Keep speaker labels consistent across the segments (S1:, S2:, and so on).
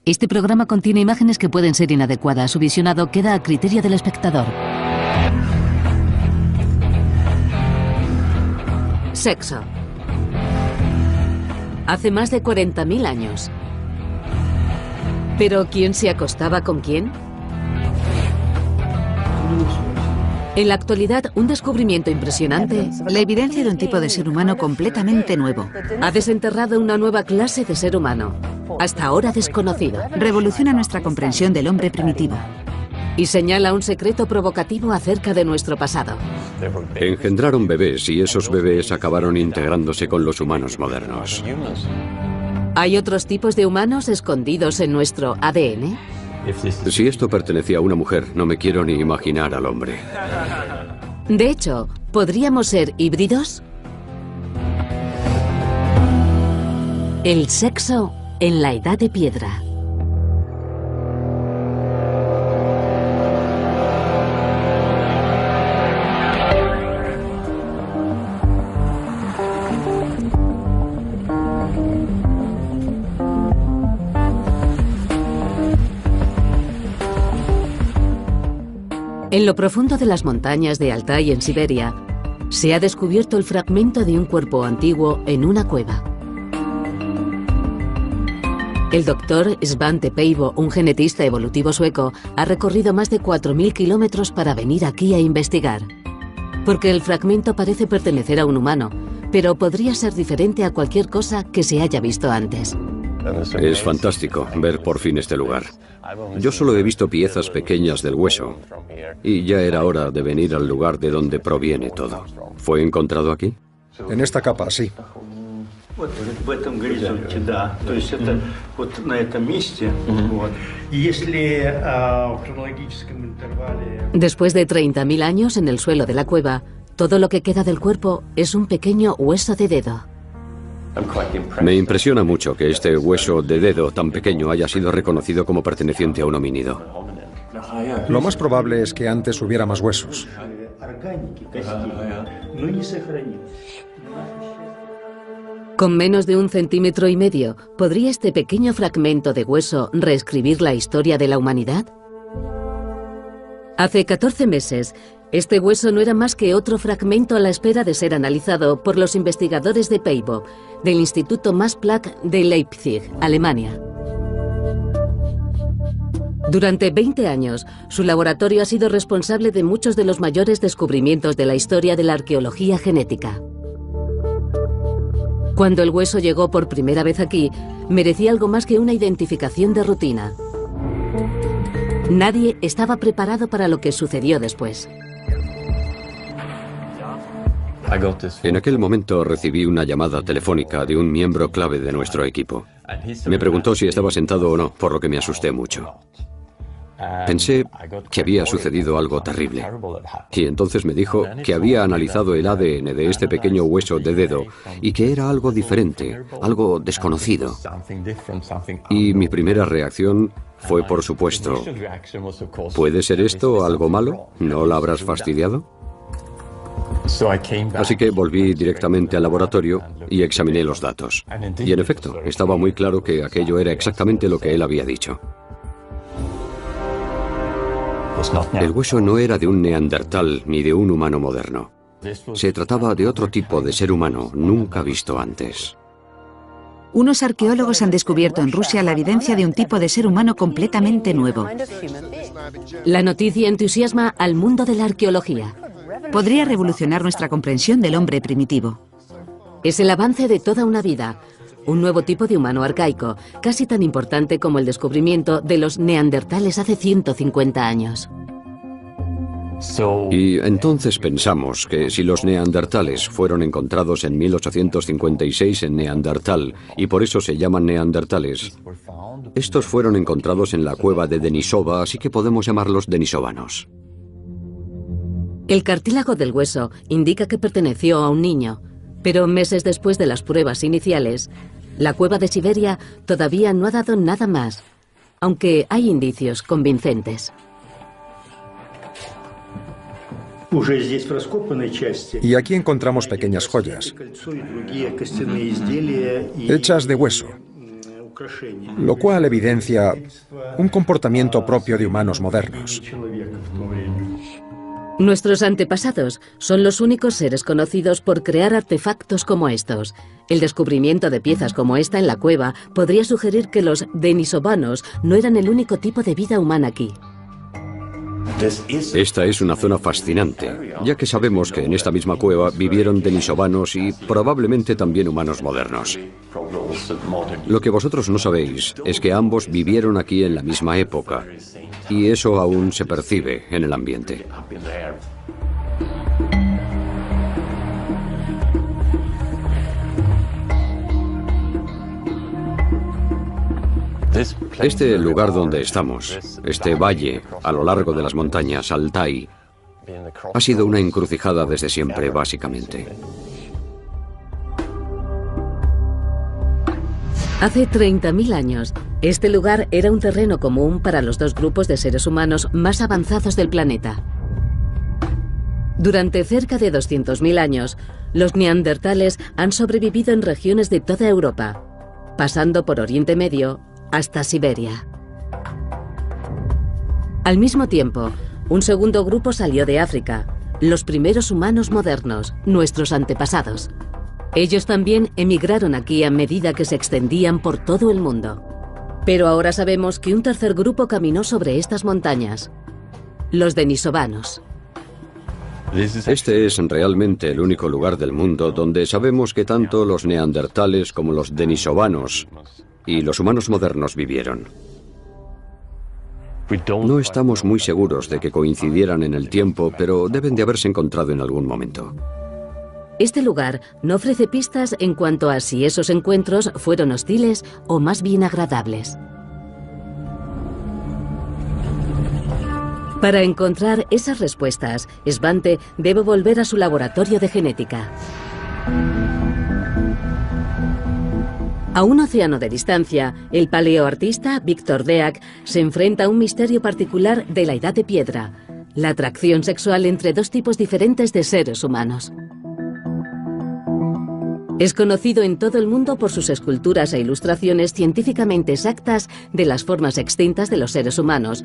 S1: Este programa contiene imágenes que pueden ser inadecuadas. Su visionado queda a criterio del espectador. Sexo. Hace más de 40.000 años. ¿Pero quién se acostaba con quién? En la actualidad, un descubrimiento impresionante
S2: La evidencia de un tipo de ser humano completamente nuevo.
S1: ha desenterrado una nueva clase de ser humano, hasta ahora desconocido,
S2: Revoluciona nuestra comprensión del hombre primitivo.
S1: y señala un secreto provocativo acerca de nuestro pasado.
S3: Engendraron bebés y esos bebés acabaron integrándose con los humanos modernos.
S1: ¿Hay otros tipos de humanos escondidos en nuestro ADN?
S3: Si esto pertenecía a una mujer, no me quiero ni imaginar al hombre.
S1: De hecho, ¿podríamos ser híbridos? El sexo en la Edad de Piedra. En lo profundo de las montañas de Altai, en Siberia, se ha descubierto el fragmento de un cuerpo antiguo en una cueva. El doctor Svante Pääbo, un genetista evolutivo sueco, ha recorrido más de 4.000 kilómetros para venir aquí a investigar. Porque el fragmento parece pertenecer a un humano, pero podría ser diferente a cualquier cosa que se haya visto antes.
S3: Es fantástico ver por fin este lugar. Yo solo he visto piezas pequeñas del hueso y ya era hora de venir al lugar de donde proviene todo. ¿Fue encontrado aquí?
S4: En esta capa, sí.
S1: Después de 30.000 años en el suelo de la cueva, todo lo que queda del cuerpo es un pequeño hueso de dedo.
S3: Me impresiona mucho que este hueso de dedo tan pequeño haya sido reconocido como perteneciente a un homínido.
S4: Lo más probable es que antes hubiera más huesos.
S1: Con menos de 1,5 centímetros, ¿podría este pequeño fragmento de hueso reescribir la historia de la humanidad? Hace 14 meses, este hueso no era más que otro fragmento a la espera de ser analizado por los investigadores de Pääbo, del Instituto Max Planck de Leipzig, Alemania. Durante 20 años, su laboratorio ha sido responsable de muchos de los mayores descubrimientos de la historia de la arqueología genética. Cuando el hueso llegó por primera vez aquí, merecía algo más que una identificación de rutina. Nadie estaba preparado para lo que sucedió después.
S3: En aquel momento recibí una llamada telefónica de un miembro clave de nuestro equipo. Me preguntó si estaba sentado o no, por lo que me asusté mucho. Pensé que había sucedido algo terrible. Y entonces me dijo que había analizado el ADN de este pequeño hueso de dedo y que era algo diferente, algo desconocido. Y mi primera reacción fue, por supuesto, ¿puede ser esto algo malo? ¿No la habrás fastidiado? Así que volví directamente al laboratorio y examiné los datos. Y en efecto, estaba muy claro que aquello era exactamente lo que él había dicho. El hueso no era de un neandertal ni de un humano moderno. Se trataba de otro tipo de ser humano nunca visto antes.
S2: Unos arqueólogos han descubierto en Rusia la evidencia de un tipo de ser humano completamente nuevo.
S1: La noticia entusiasma al mundo de la arqueología.
S2: Podría revolucionar nuestra comprensión del hombre primitivo.
S1: Es el avance de toda una vida. Un nuevo tipo de humano arcaico, casi tan importante como el descubrimiento de los neandertales hace 150 años.
S3: Y entonces pensamos que si los neandertales fueron encontrados en 1856 en Neandertal y por eso se llaman neandertales, estos fueron encontrados en la cueva de Denisova, así que podemos llamarlos denisovanos.
S1: El cartílago del hueso indica que perteneció a un niño, pero meses después de las pruebas iniciales, la cueva de Siberia todavía no ha dado nada más, aunque hay indicios convincentes.
S4: Y aquí encontramos pequeñas joyas, hechas de hueso. lo cual evidencia un comportamiento propio de humanos modernos.
S1: Nuestros antepasados son los únicos seres conocidos por crear artefactos como estos. El descubrimiento de piezas como esta en la cueva podría sugerir que los denisovanos no eran el único tipo de vida humana aquí.
S3: Esta es una zona fascinante, ya que sabemos que en esta misma cueva vivieron denisovanos y probablemente también humanos modernos. Lo que vosotros no sabéis es que ambos vivieron aquí en la misma época, y eso aún se percibe en el ambiente. Este lugar donde estamos, este valle a lo largo de las montañas, Altai, ha sido una encrucijada desde siempre, básicamente.
S1: Hace 30.000 años, este lugar era un terreno común para los dos grupos de seres humanos más avanzados del planeta. Durante cerca de 200.000 años, los neandertales han sobrevivido en regiones de toda Europa, pasando por Oriente Medio hasta Siberia. Al mismo tiempo, un segundo grupo salió de África, los primeros humanos modernos, nuestros antepasados. Ellos también emigraron aquí a medida que se extendían por todo el mundo. Pero ahora sabemos que un tercer grupo caminó sobre estas montañas, los denisovanos.
S3: Este es realmente el único lugar del mundo donde sabemos que tanto los neandertales como los denisovanos y los humanos modernos vivieron. No estamos muy seguros de que coincidieran en el tiempo, pero deben de haberse encontrado en algún momento.
S1: Este lugar no ofrece pistas en cuanto a si esos encuentros fueron hostiles o más bien agradables. Para encontrar esas respuestas, Svante debe volver a su laboratorio de genética. A un océano de distancia, el paleoartista Viktor Deák se enfrenta a un misterio particular de la Edad de Piedra, la atracción sexual entre dos tipos diferentes de seres humanos. Es conocido en todo el mundo por sus esculturas e ilustraciones científicamente exactas de las formas extintas de los seres humanos.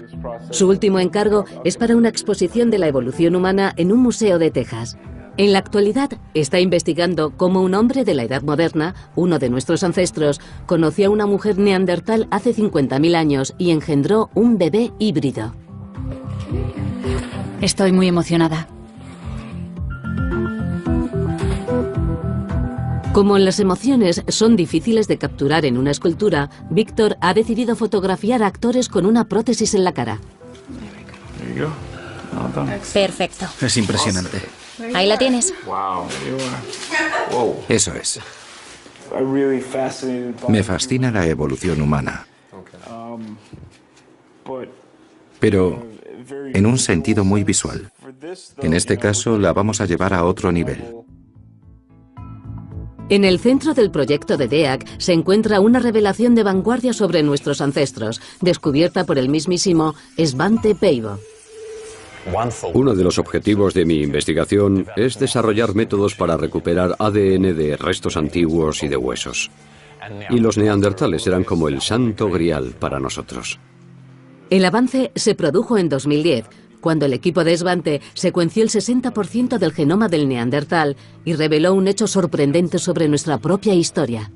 S1: Su último encargo es para una exposición de la evolución humana en un museo de Texas. En la actualidad está investigando cómo un hombre de la Edad Moderna, uno de nuestros ancestros, conoció a una mujer neandertal hace 50.000 años y engendró un bebé híbrido.
S5: Estoy muy emocionada.
S1: Como las emociones son difíciles de capturar en una escultura, Víctor ha decidido fotografiar a actores con una prótesis en la cara.
S5: Perfecto.
S6: Es impresionante.
S5: Ahí la tienes.
S6: Eso es. Me fascina la evolución humana. Pero en un sentido muy visual. En este caso la vamos a llevar a otro nivel.
S1: En el centro del proyecto de Deák se encuentra una revelación de vanguardia sobre nuestros ancestros, descubierta por el mismísimo Svante Pääbo.
S3: Uno de los objetivos de mi investigación es desarrollar métodos para recuperar ADN de restos antiguos y de huesos. Y los neandertales eran como el santo grial para nosotros.
S1: El avance se produjo en 2010, cuando el equipo de Svante secuenció el 60% del genoma del neandertal y reveló un hecho sorprendente sobre nuestra propia historia.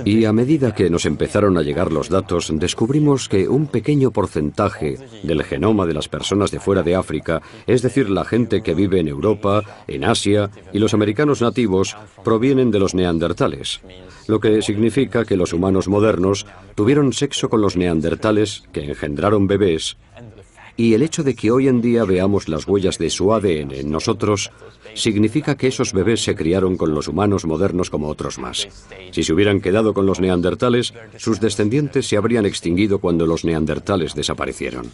S3: Y a medida que nos empezaron a llegar los datos, descubrimos que un pequeño porcentaje del genoma de las personas de fuera de África, es decir, la gente que vive en Europa, en Asia y los americanos nativos, provienen de los neandertales, lo que significa que los humanos modernos tuvieron sexo con los neandertales que engendraron bebés, y el hecho de que hoy en día veamos las huellas de su ADN en nosotros significa que esos bebés se criaron con los humanos modernos como otros más. Si se hubieran quedado con los neandertales, sus descendientes se habrían extinguido cuando los neandertales desaparecieron.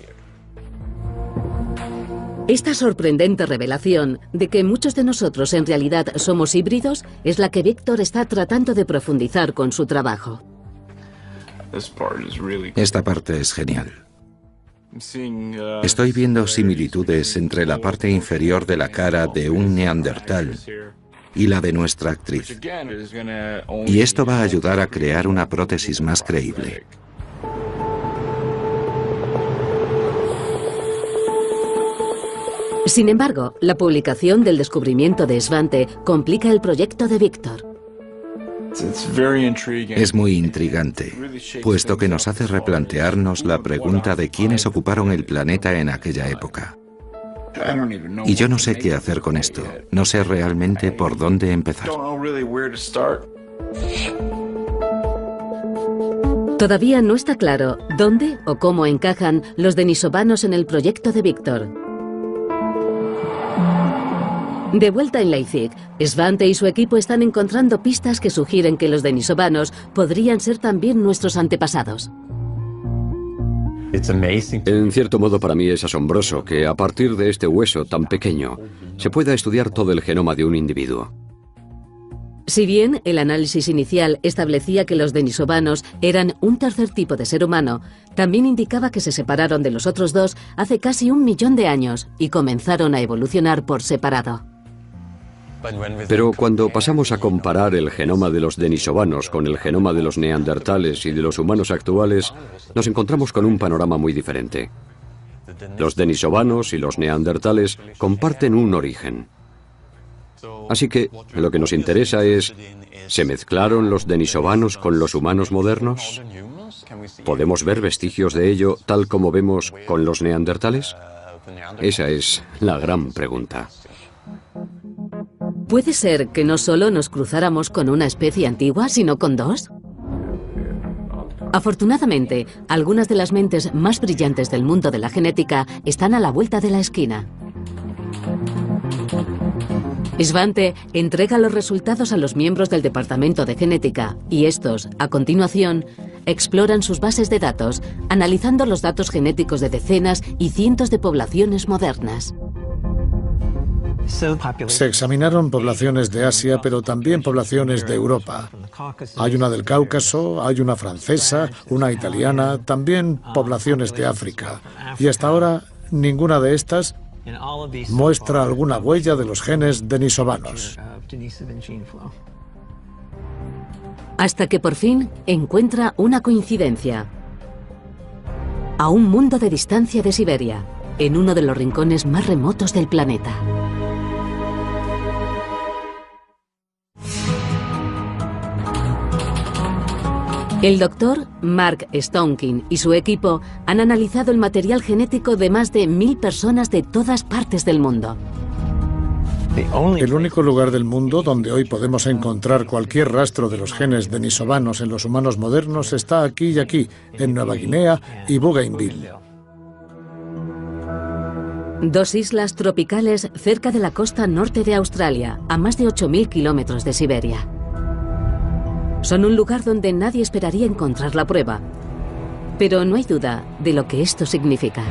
S1: Esta sorprendente revelación de que muchos de nosotros en realidad somos híbridos es la que Víctor está tratando de profundizar con su trabajo.
S6: Esta parte es genial. Estoy viendo similitudes entre la parte inferior de la cara de un neandertal y la de nuestra actriz. Y esto va a ayudar a crear una prótesis más creíble.
S1: Sin embargo, la publicación del descubrimiento de Svante complica el proyecto de Víctor.
S6: Es muy intrigante, puesto que nos hace replantearnos la pregunta de quiénes ocuparon el planeta en aquella época. Y yo no sé qué hacer con esto. No sé realmente por dónde empezar.
S1: Todavía no está claro dónde o cómo encajan los denisovanos en el proyecto de Víctor. De vuelta en Leipzig, Svante y su equipo están encontrando pistas que sugieren que los denisovanos podrían ser también nuestros antepasados.
S3: En cierto modo, para mí es asombroso que a partir de este hueso tan pequeño se pueda estudiar todo el genoma de un individuo.
S1: Si bien el análisis inicial establecía que los denisovanos eran un tercer tipo de ser humano, también indicaba que se separaron de los otros dos hace casi 1 millón de años y comenzaron a evolucionar por separado.
S3: Pero cuando pasamos a comparar el genoma de los denisovanos con el genoma de los neandertales y de los humanos actuales, nos encontramos con un panorama muy diferente. Los denisovanos y los neandertales comparten un origen. Así que lo que nos interesa es, ¿se mezclaron los denisovanos con los humanos modernos? ¿Podemos ver vestigios de ello tal como vemos con los neandertales? Esa es la gran pregunta.
S1: ¿Puede ser que no solo nos cruzáramos con una especie antigua, sino con dos? Afortunadamente, algunas de las mentes más brillantes del mundo de la genética están a la vuelta de la esquina. Svante entrega los resultados a los miembros del Departamento de Genética y estos, a continuación, exploran sus bases de datos, analizando los datos genéticos de decenas y cientos de poblaciones modernas.
S7: Se examinaron poblaciones de Asia, pero también poblaciones de Europa. Hay una del Cáucaso, hay una francesa, una italiana, también poblaciones de África. Y hasta ahora, ninguna de estas muestra alguna huella de los genes denisovanos.
S1: Hasta que por fin encuentra una coincidencia. A un mundo de distancia de Siberia, en uno de los rincones más remotos del planeta. El doctor Mark Stonkin y su equipo han analizado el material genético de más de 1000 personas de todas partes del mundo.
S7: El único lugar del mundo donde hoy podemos encontrar cualquier rastro de los genes denisovanos en los humanos modernos está aquí y aquí, en Nueva Guinea y Bougainville.
S1: 2 islas tropicales cerca de la costa norte de Australia, a más de 8000 kilómetros de Siberia. Son un lugar donde nadie esperaría encontrar la prueba. Pero no hay duda de lo que esto significa.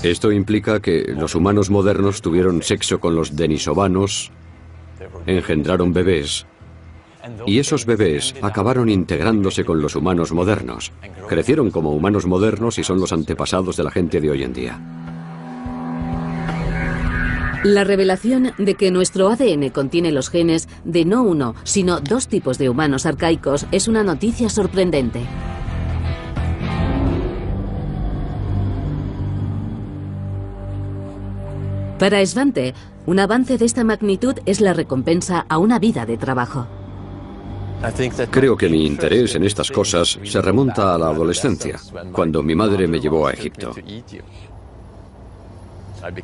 S3: Esto implica que los humanos modernos tuvieron sexo con los denisovanos, engendraron bebés, y esos bebés acabaron integrándose con los humanos modernos. Crecieron como humanos modernos y son los antepasados de la gente de hoy en día.
S1: La revelación de que nuestro ADN contiene los genes de no uno, sino 2 tipos de humanos arcaicos es una noticia sorprendente. Para Svante, un avance de esta magnitud es la recompensa a una vida de trabajo.
S3: Creo que mi interés en estas cosas se remonta a la adolescencia, cuando mi madre me llevó a Egipto.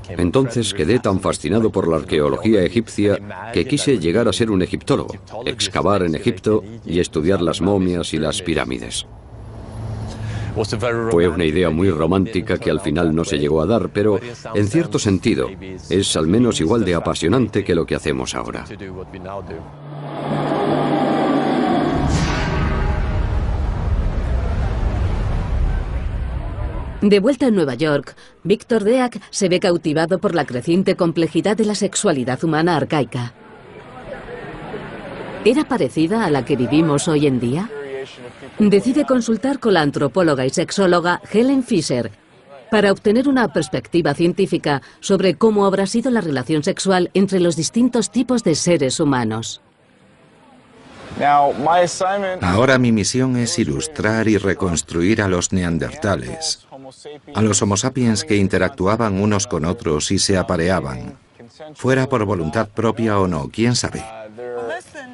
S3: Entonces quedé tan fascinado por la arqueología egipcia que quise llegar a ser un egiptólogo, excavar en Egipto y estudiar las momias y las pirámides. Fue una idea muy romántica que al final no se llegó a dar, pero en cierto sentido es al menos igual de apasionante que lo que hacemos ahora.
S1: De vuelta en Nueva York, Víctor Deak se ve cautivado por la creciente complejidad de la sexualidad humana arcaica. ¿Era parecida a la que vivimos hoy en día? Decide consultar con la antropóloga y sexóloga Helen Fisher para obtener una perspectiva científica sobre cómo habrá sido la relación sexual entre los distintos tipos de seres humanos.
S6: Ahora mi misión es ilustrar y reconstruir a los neandertales, a los Homo sapiens que interactuaban unos con otros y se apareaban, fuera por voluntad propia o no, quién sabe.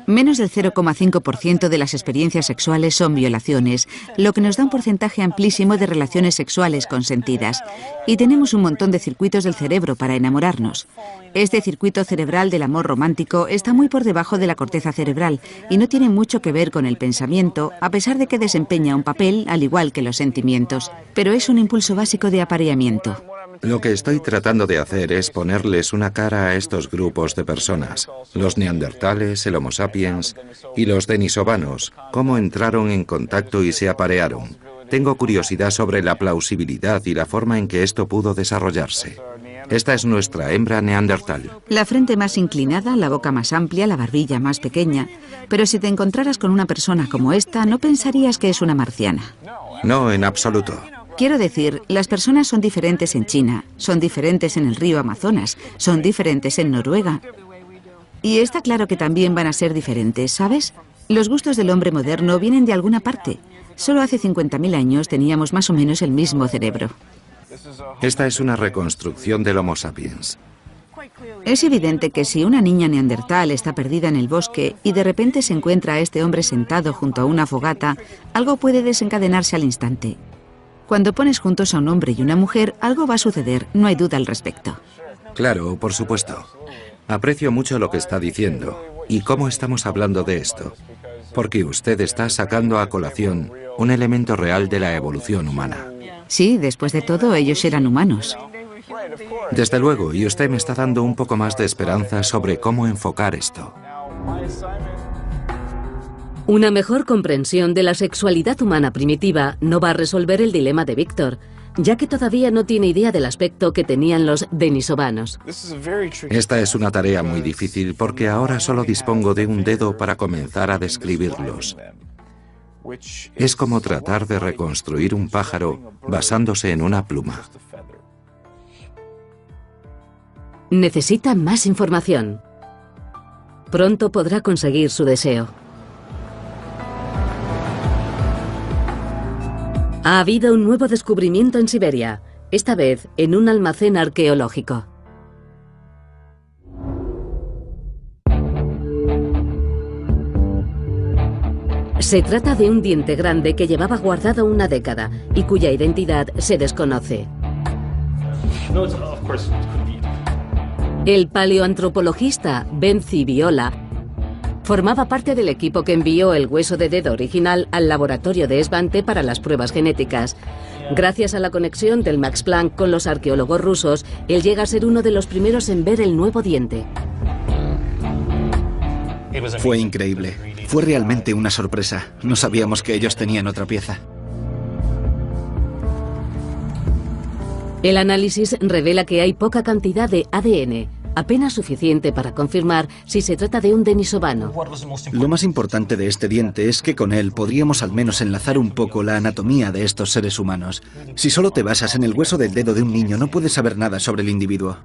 S2: Menos del 0,5% de las experiencias sexuales son violaciones, lo que nos da un porcentaje amplísimo de relaciones sexuales consentidas. Y tenemos un montón de circuitos del cerebro para enamorarnos. Este circuito cerebral del amor romántico está muy por debajo de la corteza cerebral y no tiene mucho que ver con el pensamiento, a pesar de que desempeña un papel al igual que los sentimientos. Pero es un impulso básico de apareamiento.
S6: Lo que estoy tratando de hacer es ponerles una cara a estos grupos de personas, los neandertales, el Homo sapiens y los denisovanos, cómo entraron en contacto y se aparearon. Tengo curiosidad sobre la plausibilidad y la forma en que esto pudo desarrollarse. Esta es nuestra hembra neandertal.
S2: La frente más inclinada, la boca más amplia, la barbilla más pequeña. Pero si te encontraras con una persona como esta, no pensarías que es una marciana.
S6: No, en absoluto.
S2: Quiero decir, las personas son diferentes en China, son diferentes en el río Amazonas, son diferentes en Noruega. Y está claro que también van a ser diferentes, ¿sabes? Los gustos del hombre moderno vienen de alguna parte. Solo hace 50.000 años teníamos más o menos el mismo cerebro.
S6: Esta es una reconstrucción del Homo sapiens.
S2: Es evidente que si una niña neandertal está perdida en el bosque y de repente se encuentra a este hombre sentado junto a una fogata, algo puede desencadenarse al instante. Cuando pones juntos a un hombre y una mujer, algo va a suceder, no hay duda al respecto.
S6: Claro, por supuesto. Aprecio mucho lo que está diciendo y cómo estamos hablando de esto, porque usted está sacando a colación un elemento real de la evolución humana.
S2: Sí, después de todo, ellos eran humanos.
S6: Desde luego, y usted me está dando un poco más de esperanza sobre cómo enfocar esto.
S1: Una mejor comprensión de la sexualidad humana primitiva no va a resolver el dilema de Víctor, ya que todavía no tiene idea del aspecto que tenían los denisovanos.
S6: Esta es una tarea muy difícil porque ahora solo dispongo de un dedo para comenzar a describirlos. Es como tratar de reconstruir un pájaro basándose en una pluma.
S1: Necesita más información. Pronto podrá conseguir su deseo. Ha habido un nuevo descubrimiento en Siberia, esta vez en un almacén arqueológico. Se trata de un diente grande que llevaba guardado una década y cuya identidad se desconoce. El paleoantropologista Benzi Viola formaba parte del equipo que envió el hueso de dedo original al laboratorio de Svante para las pruebas genéticas. Gracias a la conexión del Max Planck con los arqueólogos rusos, él llega a ser uno de los primeros en ver el nuevo diente.
S8: Fue increíble. Fue realmente una sorpresa. No sabíamos que ellos tenían otra pieza.
S1: El análisis revela que hay poca cantidad de ADN, apenas suficiente para confirmar si se trata de un denisovano.
S8: Lo más importante de este diente es que con él podríamos al menos enlazar un poco la anatomía de estos seres humanos. Si solo te basas en el hueso del dedo de un niño, no puedes saber nada sobre el individuo.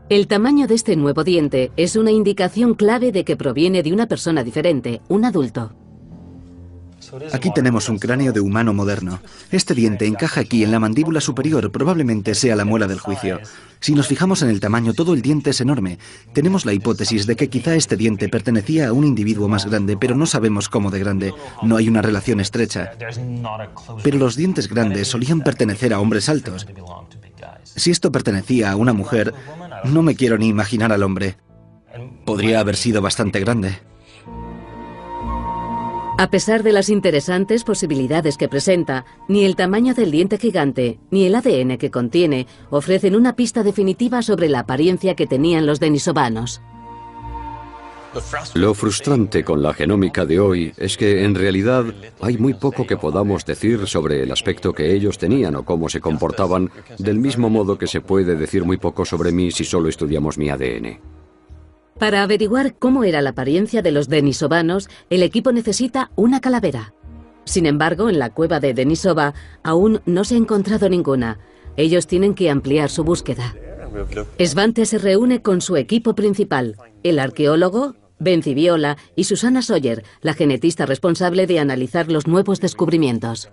S1: El tamaño de este nuevo diente es una indicación clave de que proviene de una persona diferente, un adulto.
S8: Aquí tenemos un cráneo de humano moderno. Este diente encaja aquí en la mandíbula superior, probablemente sea la muela del juicio. Si nos fijamos en el tamaño, todo el diente es enorme. Tenemos la hipótesis de que quizá este diente pertenecía a un individuo más grande, pero no sabemos cómo de grande. No hay una relación estrecha. Pero los dientes grandes solían pertenecer a hombres altos. Si esto pertenecía a una mujer, no me quiero ni imaginar al hombre. Podría haber sido bastante grande.
S1: A pesar de las interesantes posibilidades que presenta, ni el tamaño del diente gigante, ni el ADN que contiene, ofrecen una pista definitiva sobre la apariencia que tenían los denisovanos.
S3: Lo frustrante con la genómica de hoy es que, en realidad, hay muy poco que podamos decir sobre el aspecto que ellos tenían o cómo se comportaban, del mismo modo que se puede decir muy poco sobre mí si solo estudiamos mi ADN.
S1: Para averiguar cómo era la apariencia de los denisovanos, el equipo necesita una calavera. Sin embargo, en la cueva de Denisova aún no se ha encontrado ninguna. Ellos tienen que ampliar su búsqueda. Svante se reúne con su equipo principal, el arqueólogo Benzi Viola y Susana Sawyer, la genetista responsable de analizar los nuevos descubrimientos.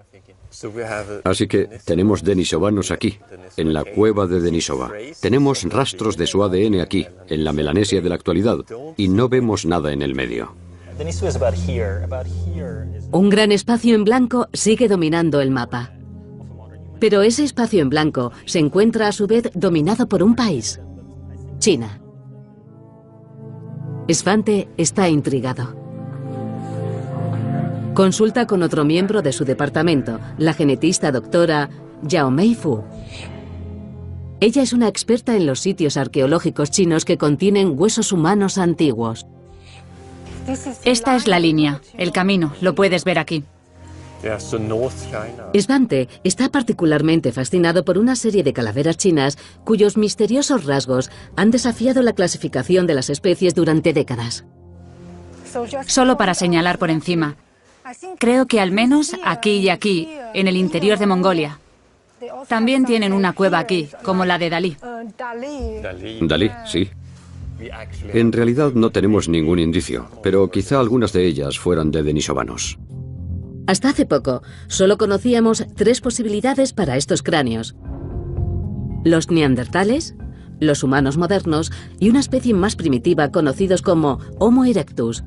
S3: Así que tenemos denisovanos aquí, en la cueva de Denisova. Tenemos rastros de su ADN aquí, en la Melanesia de la actualidad, y no vemos nada en el medio.
S1: Un gran espacio en blanco sigue dominando el mapa. Pero ese espacio en blanco se encuentra a su vez dominado por un país, China. Svante está intrigado. Consulta con otro miembro de su departamento, la genetista doctora Yaomei Fu. Ella es una experta en los sitios arqueológicos chinos que contienen huesos humanos antiguos.
S5: Esta es la línea, el camino, lo puedes ver aquí.
S1: Svante está particularmente fascinado por una serie de calaveras chinas cuyos misteriosos rasgos han desafiado la clasificación de las especies durante décadas.
S5: Solo para señalar por encima. Creo que al menos aquí y aquí, en el interior de Mongolia. También tienen una cueva aquí, como la de Dalí.
S3: Dalí, sí. En realidad no tenemos ningún indicio, pero quizá algunas de ellas fueran de denisovanos.
S1: Hasta hace poco, solo conocíamos 3 posibilidades para estos cráneos: los neandertales, los humanos modernos y una especie más primitiva conocidos como Homo erectus.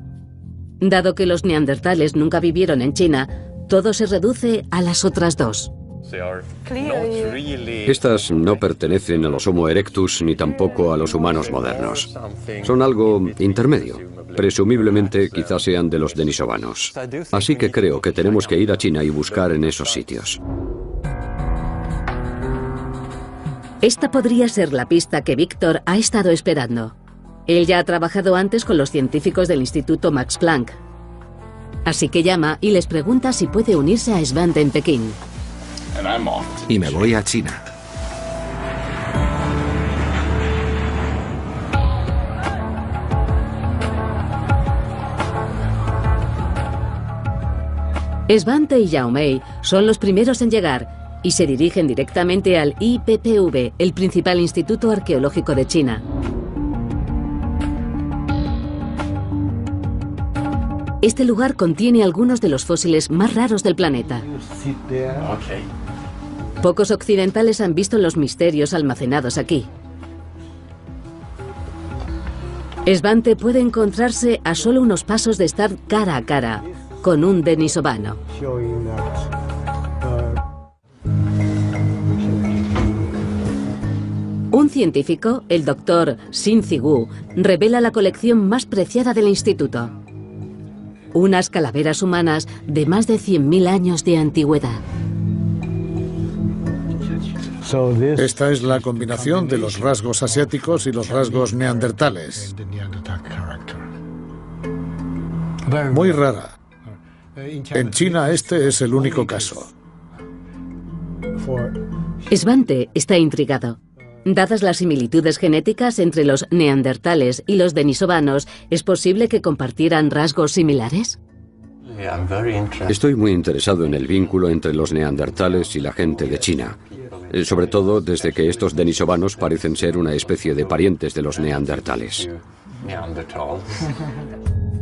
S1: Dado que los neandertales nunca vivieron en China, todo se reduce a las otras 2.
S3: Estas no pertenecen a los Homo erectus ni tampoco a los humanos modernos. Son algo intermedio. Presumiblemente quizás sean de los denisovanos. Así que creo que tenemos que ir a China y buscar en esos sitios.
S1: Esta podría ser la pista que Víctor ha estado esperando. Él ya ha trabajado antes con los científicos del Instituto Max Planck. Así que llama y les pregunta si puede unirse a Svante en Pekín.
S6: Y me voy a China.
S1: Svante y Yaomei son los primeros en llegar y se dirigen directamente al IPPV, el principal instituto arqueológico de China. Este lugar contiene algunos de los fósiles más raros del planeta. Pocos occidentales han visto los misterios almacenados aquí. Svante puede encontrarse a solo unos pasos de estar cara a cara con un denisovano. Un científico, el doctor Xin Zigu, revela la colección más preciada del instituto: unas calaveras humanas de más de 100.000 años de antigüedad.
S7: Esta es la combinación de los rasgos asiáticos y los rasgos neandertales. Muy rara. En China este es el único caso.
S1: Svante está intrigado. Dadas las similitudes genéticas entre los neandertales y los denisovanos, ¿es posible que compartieran rasgos similares?
S3: Estoy muy interesado en el vínculo entre los neandertales y la gente de China. Sobre todo desde que estos denisovanos parecen ser una especie de parientes de los neandertales.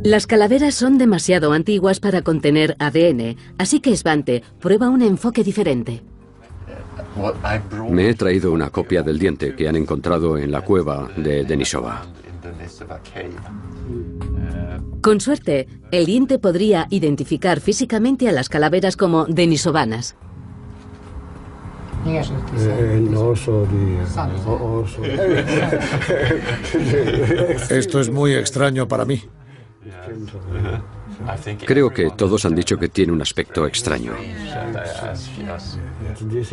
S1: Las calaveras son demasiado antiguas para contener ADN, así que Svante prueba un enfoque diferente.
S3: Me he traído una copia del diente que han encontrado en la cueva de Denisova.
S1: Con suerte, el diente podría identificar físicamente a las calaveras como denisovanas.
S7: Esto es muy extraño para mí.
S3: Creo que todos han dicho que tiene un aspecto extraño.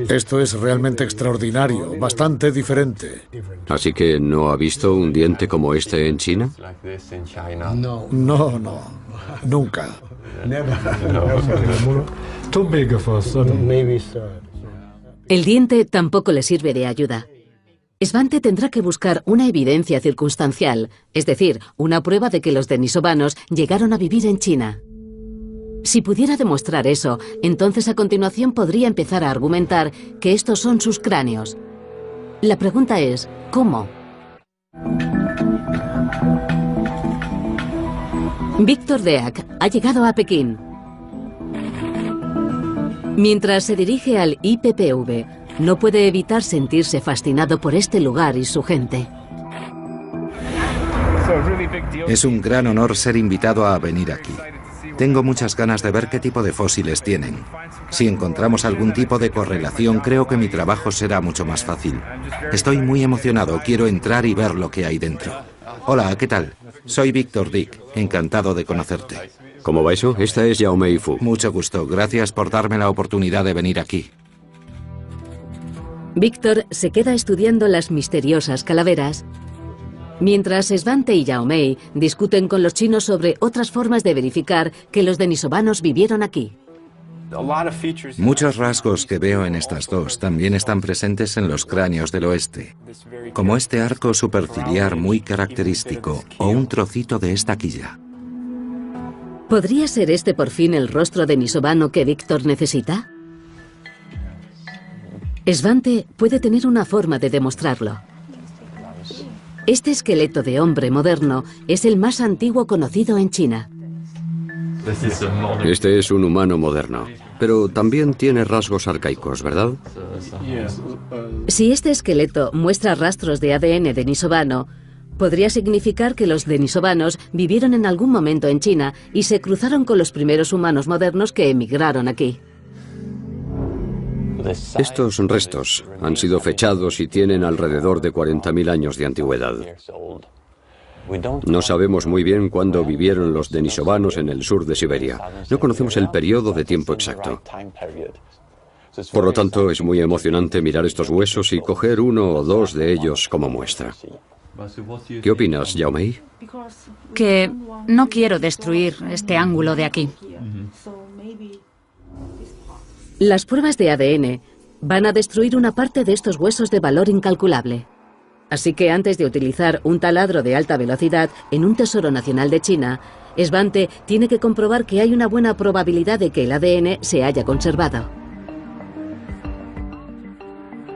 S7: Esto es realmente extraordinario, bastante diferente.
S3: ¿Así que no ha visto un diente como este en China?
S7: No, nunca.
S1: El diente tampoco le sirve de ayuda. Svante tendrá que buscar una evidencia circunstancial, es decir, una prueba de que los denisovanos llegaron a vivir en China. Si pudiera demostrar eso, entonces a continuación podría empezar a argumentar que estos son sus cráneos. La pregunta es, ¿cómo? Victor Deak ha llegado a Pekín. Mientras se dirige al IPPV, no puede evitar sentirse fascinado por este lugar y su gente.
S6: Es un gran honor ser invitado a venir aquí. Tengo muchas ganas de ver qué tipo de fósiles tienen. Si encontramos algún tipo de correlación, creo que mi trabajo será mucho más fácil. Estoy muy emocionado, quiero entrar y ver lo que hay dentro. Hola, ¿qué tal? Soy Victor Dick, encantado de conocerte.
S3: ¿Cómo va eso? Esta es Yao Mei Fu.
S6: Mucho gusto, gracias por darme la oportunidad de venir aquí.
S1: Victor se queda estudiando las misteriosas calaveras, mientras Svante y Yao Mei discuten con los chinos sobre otras formas de verificar que los denisovanos vivieron aquí.
S6: Muchos rasgos que veo en estas dos también están presentes en los cráneos del oeste, como este arco superciliar muy característico o un trocito de esta quilla.
S1: ¿Podría ser este por fin el rostro denisovano que Victor necesita? Svante puede tener una forma de demostrarlo. Este esqueleto de hombre moderno es el más antiguo conocido en China.
S3: Este es un humano moderno, pero también tiene rasgos arcaicos, ¿verdad?
S1: Si este esqueleto muestra rastros de ADN denisovano, podría significar que los denisovanos vivieron en algún momento en China y se cruzaron con los primeros humanos modernos que emigraron aquí.
S3: Estos restos han sido fechados y tienen alrededor de 40.000 años de antigüedad. No sabemos muy bien cuándo vivieron los denisovanos en el sur de Siberia. No conocemos el periodo de tiempo exacto. Por lo tanto, es muy emocionante mirar estos huesos y coger uno o dos de ellos como muestra. ¿Qué opinas, Yao Mei?
S5: Que no quiero destruir este ángulo de aquí.
S1: Las pruebas de ADN van a destruir una parte de estos huesos de valor incalculable. Así que antes de utilizar un taladro de alta velocidad en un tesoro nacional de China, Svante tiene que comprobar que hay una buena probabilidad de que el ADN se haya conservado.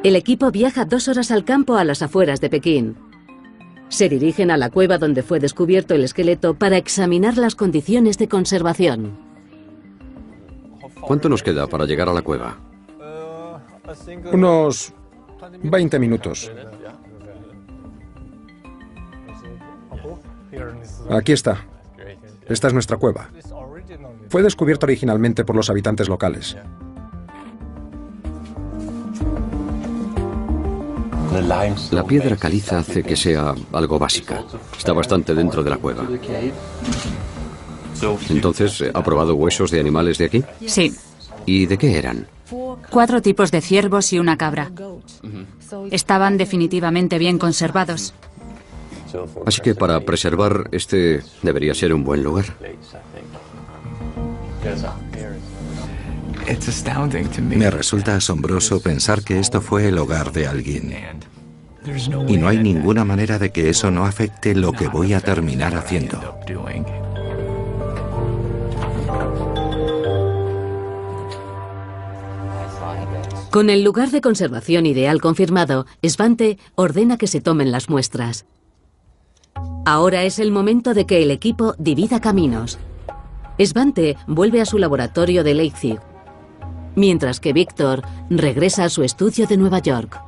S1: El equipo viaja 2 horas al campo a las afueras de Pekín. Se dirigen a la cueva donde fue descubierto el esqueleto para examinar las condiciones de conservación.
S3: ¿Cuánto nos queda para llegar a la cueva?
S4: Unos 20 minutos. Aquí está. Esta es nuestra cueva. Fue descubierta originalmente por los habitantes locales.
S3: La piedra caliza hace que sea algo básica. Está bastante dentro de la cueva. Entonces, ¿ha probado huesos de animales de aquí?
S5: Sí.
S3: ¿Y de qué eran?
S5: 4 tipos de ciervos y una cabra. Estaban definitivamente bien conservados.
S3: Así que para preservar, este debería ser un buen lugar.
S6: Me resulta asombroso pensar que esto fue el hogar de alguien. Y no hay ninguna manera de que eso no afecte lo que voy a terminar haciendo.
S1: Con el lugar de conservación ideal confirmado, Svante ordena que se tomen las muestras. Ahora es el momento de que el equipo divida caminos. Svante vuelve a su laboratorio de Leipzig, mientras que Victor regresa a su estudio de Nueva York.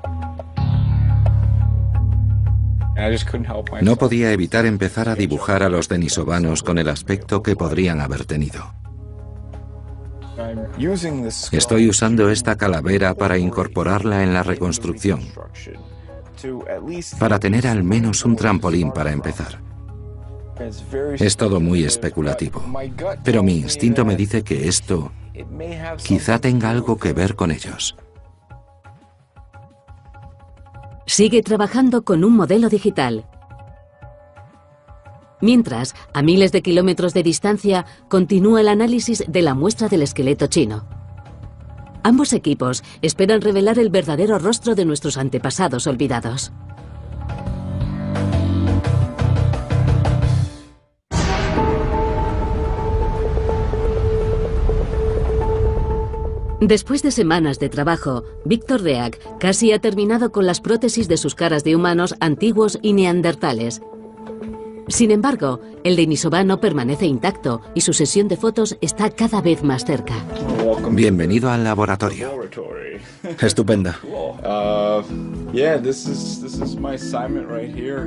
S6: No podía evitar empezar a dibujar a los denisovanos con el aspecto que podrían haber tenido. Estoy usando esta calavera para incorporarla en la reconstrucción, para tener al menos un trampolín para empezar. Es todo muy especulativo, pero mi instinto me dice que esto quizá tenga algo que ver con ellos.
S1: Sigue trabajando con un modelo digital. Mientras, a miles de kilómetros de distancia, continúa el análisis de la muestra del esqueleto chino. Ambos equipos esperan revelar el verdadero rostro de nuestros antepasados olvidados. Después de semanas de trabajo, Victor Reak casi ha terminado con las prótesis de sus caras de humanos antiguos y neandertales. Sin embargo, el denisovano permanece intacto y su sesión de fotos está cada vez más cerca.
S6: Bienvenido al laboratorio.
S8: Estupendo.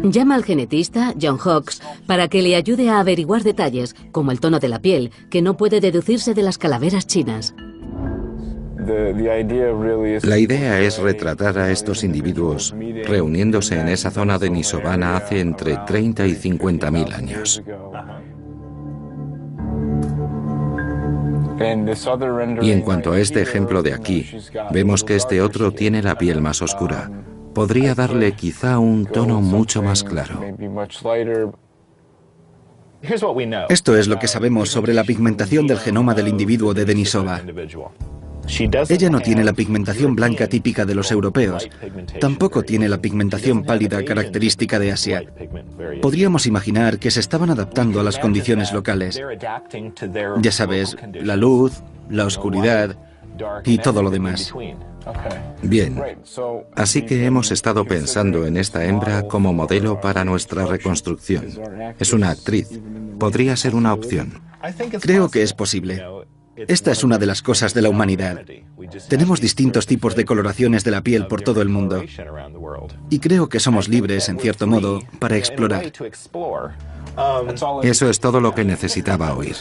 S1: Llama al genetista, John Hawkes, para que le ayude a averiguar detalles, como el tono de la piel, que no puede deducirse de las calaveras chinas.
S6: La idea es retratar a estos individuos reuniéndose en esa zona denisovana hace entre 30 y 50.000 años. Y en cuanto a este ejemplo de aquí, vemos que este otro tiene la piel más oscura. Podría darle quizá un tono mucho más claro.
S8: Esto es lo que sabemos sobre la pigmentación del genoma del individuo de Denisova. Ella no tiene la pigmentación blanca típica de los europeos. Tampoco tiene la pigmentación pálida característica de Asia. Podríamos imaginar que se estaban adaptando a las condiciones locales. Ya sabes, la luz, la oscuridad y todo lo demás.
S6: Bien, así que hemos estado pensando en esta hembra como modelo para nuestra reconstrucción. Es una actriz. Podría ser una opción.
S8: Creo que es posible. Esta es una de las cosas de la humanidad. Tenemos distintos tipos de coloraciones de la piel por todo el mundo. Y creo que somos libres, en cierto modo, para explorar.
S6: Eso es todo lo que necesitaba oír.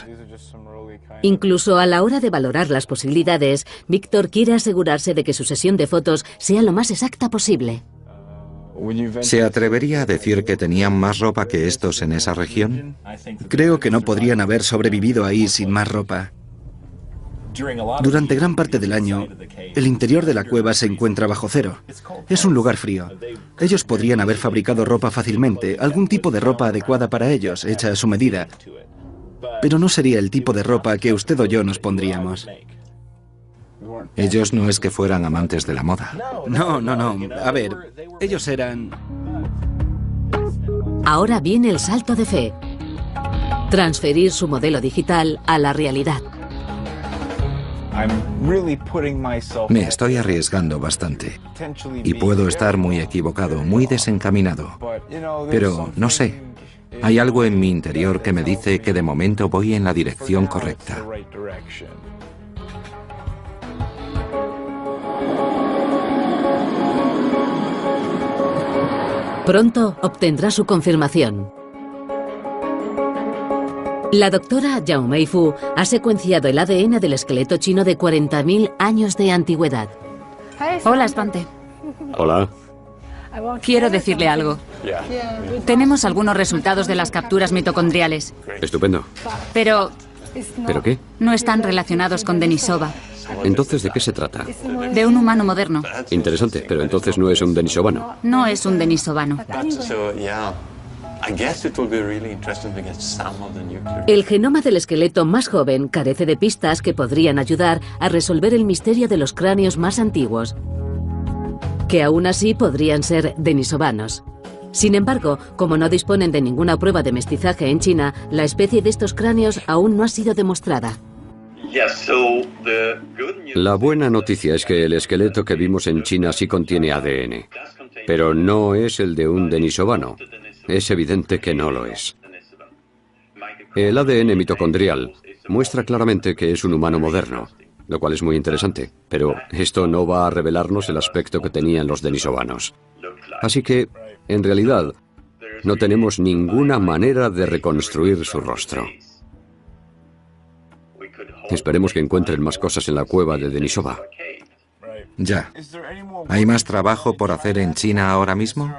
S1: Incluso a la hora de valorar las posibilidades, Víctor quiere asegurarse de que su sesión de fotos sea lo más exacta posible.
S6: ¿Se atrevería a decir que tenían más ropa que estos en esa región?
S8: Creo que no podrían haber sobrevivido ahí sin más ropa. Durante gran parte del año, el interior de la cueva se encuentra bajo cero. Es un lugar frío. Ellos podrían haber fabricado ropa fácilmente, algún tipo de ropa adecuada para ellos, hecha a su medida. Pero no sería el tipo de ropa que usted o yo nos pondríamos.
S6: Ellos no es que fueran amantes de la moda.
S8: No. A ver, ellos eran...
S1: Ahora viene el salto de fe. Transferir su modelo digital a la realidad.
S6: Me estoy arriesgando bastante. Y puedo estar muy equivocado, muy desencaminado. Pero no sé. Hay algo en mi interior que me dice que de momento voy en la dirección correcta.
S1: Pronto obtendrá su confirmación. La doctora Yao Meifu ha secuenciado el ADN del esqueleto chino de 40.000 años de antigüedad.
S5: Hola, Svante.
S3: Hola.
S5: Quiero decirle algo. Tenemos algunos resultados de las capturas mitocondriales.
S3: Estupendo.
S5: Pero
S3: ¿Pero qué?
S5: no están relacionados con Denisova.
S3: Entonces, ¿de qué se trata?
S5: De un humano moderno.
S3: Interesante, pero entonces no es un denisovano.
S5: No es un denisovano.
S1: El genoma del esqueleto más joven carece de pistas que podrían ayudar a resolver el misterio de los cráneos más antiguos, que aún así podrían ser denisovanos. Sin embargo, como no disponen de ninguna prueba de mestizaje en China, la especie de estos cráneos aún no ha sido demostrada.
S3: La buena noticia es que el esqueleto que vimos en China sí contiene ADN, pero no es el de un denisovano. Es evidente que no lo es. El ADN mitocondrial muestra claramente que es un humano moderno, lo cual es muy interesante, pero esto no va a revelarnos el aspecto que tenían los denisovanos. Así que, en realidad, no tenemos ninguna manera de reconstruir su rostro. Esperemos que encuentren más cosas en la cueva de Denisova.
S6: Ya. ¿Hay más trabajo por hacer en China ahora mismo?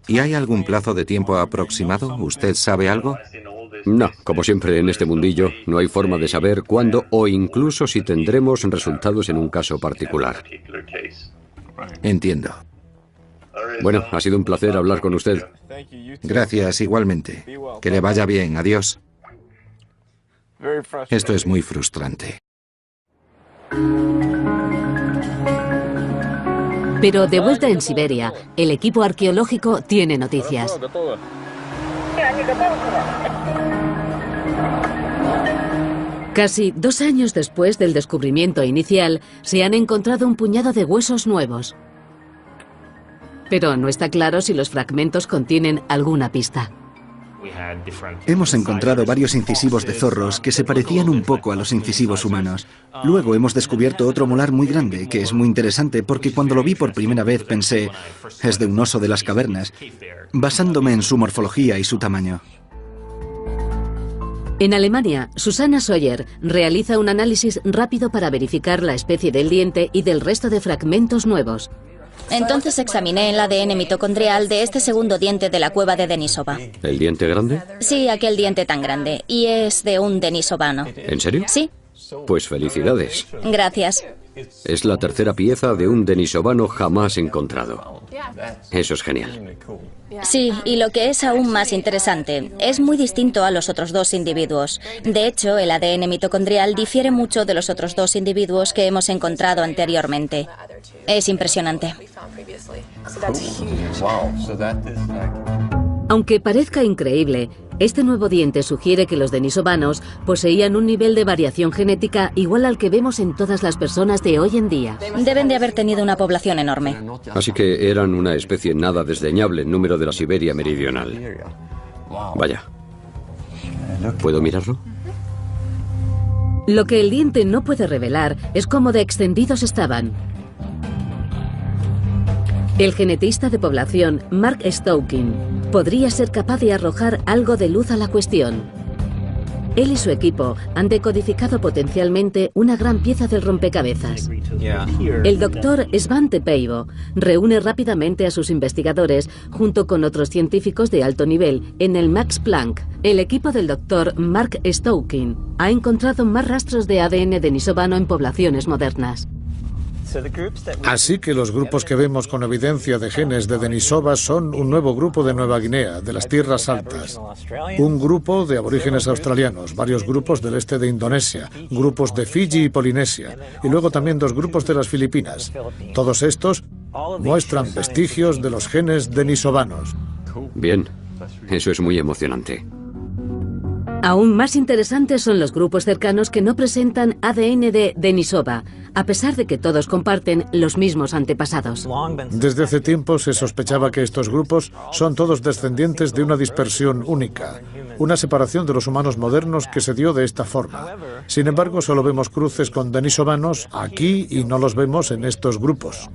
S6: ¿Y hay algún plazo de tiempo aproximado? ¿Usted sabe algo?
S3: No, como siempre en este mundillo, no hay forma de saber cuándo o incluso si tendremos resultados en un caso particular.
S6: Entiendo.
S3: Bueno, ha sido un placer hablar con usted.
S6: Gracias, igualmente. Que le vaya bien. Adiós. Esto es muy frustrante.
S1: Pero de vuelta en Siberia, el equipo arqueológico tiene noticias. Casi 2 años después del descubrimiento inicial, se han encontrado un puñado de huesos nuevos. Pero no está claro si los fragmentos contienen alguna pista.
S8: Hemos encontrado varios incisivos de zorros que se parecían un poco a los incisivos humanos. Luego hemos descubierto otro molar muy grande, que es muy interesante porque cuando lo vi por primera vez pensé, es de un oso de las cavernas, basándome en su morfología y su tamaño.
S1: En Alemania, Susanna Sawyer realiza un análisis rápido para verificar la especie del diente y del resto de fragmentos nuevos.
S9: Entonces examiné el ADN mitocondrial de este segundo diente de la cueva de Denisova.
S3: ¿El diente grande?
S9: Sí, aquel diente tan grande. Y es de un denisovano.
S3: ¿En serio?
S9: Sí.
S3: Pues felicidades.
S9: Gracias.
S3: Es la tercera pieza de un denisovano jamás encontrado. Eso es genial.
S9: Sí, y lo que es aún más interesante, es muy distinto a los otros 2 individuos. De hecho, el ADN mitocondrial difiere mucho de los otros 2 individuos que hemos encontrado anteriormente. Es impresionante.
S1: Aunque parezca increíble, este nuevo diente sugiere que los denisovanos poseían un nivel de variación genética igual al que vemos en todas las personas de hoy en día.
S9: Deben de haber tenido una población enorme.
S3: Así que eran una especie nada desdeñable en número de la Siberia meridional. Vaya. ¿Puedo mirarlo?
S1: Lo que el diente no puede revelar es cómo de extendidos estaban. El genetista de población, Mark Stoukin, podría ser capaz de arrojar algo de luz a la cuestión. Él y su equipo han decodificado potencialmente una gran pieza del rompecabezas. El doctor Svante Peivo reúne rápidamente a sus investigadores junto con otros científicos de alto nivel en el Max Planck. El equipo del doctor Mark Stoukin ha encontrado más rastros de ADN denisovano en poblaciones modernas.
S7: Así que los grupos que vemos con evidencia de genes de Denisova son un nuevo grupo de Nueva Guinea, de las Tierras Altas, un grupo de aborígenes australianos, varios grupos del este de Indonesia, grupos de Fiji y Polinesia, y luego también 2 grupos de las Filipinas. Todos estos muestran vestigios de los genes denisovanos.
S3: Bien, eso es muy emocionante.
S1: Aún más interesantes son los grupos cercanos que no presentan ADN de Denisova, a pesar de que todos comparten los mismos antepasados.
S7: Desde hace tiempo se sospechaba que estos grupos son todos descendientes de una dispersión única, una separación de los humanos modernos que se dio de esta forma. Sin embargo, solo vemos cruces con denisovanos aquí y no los vemos en estos grupos.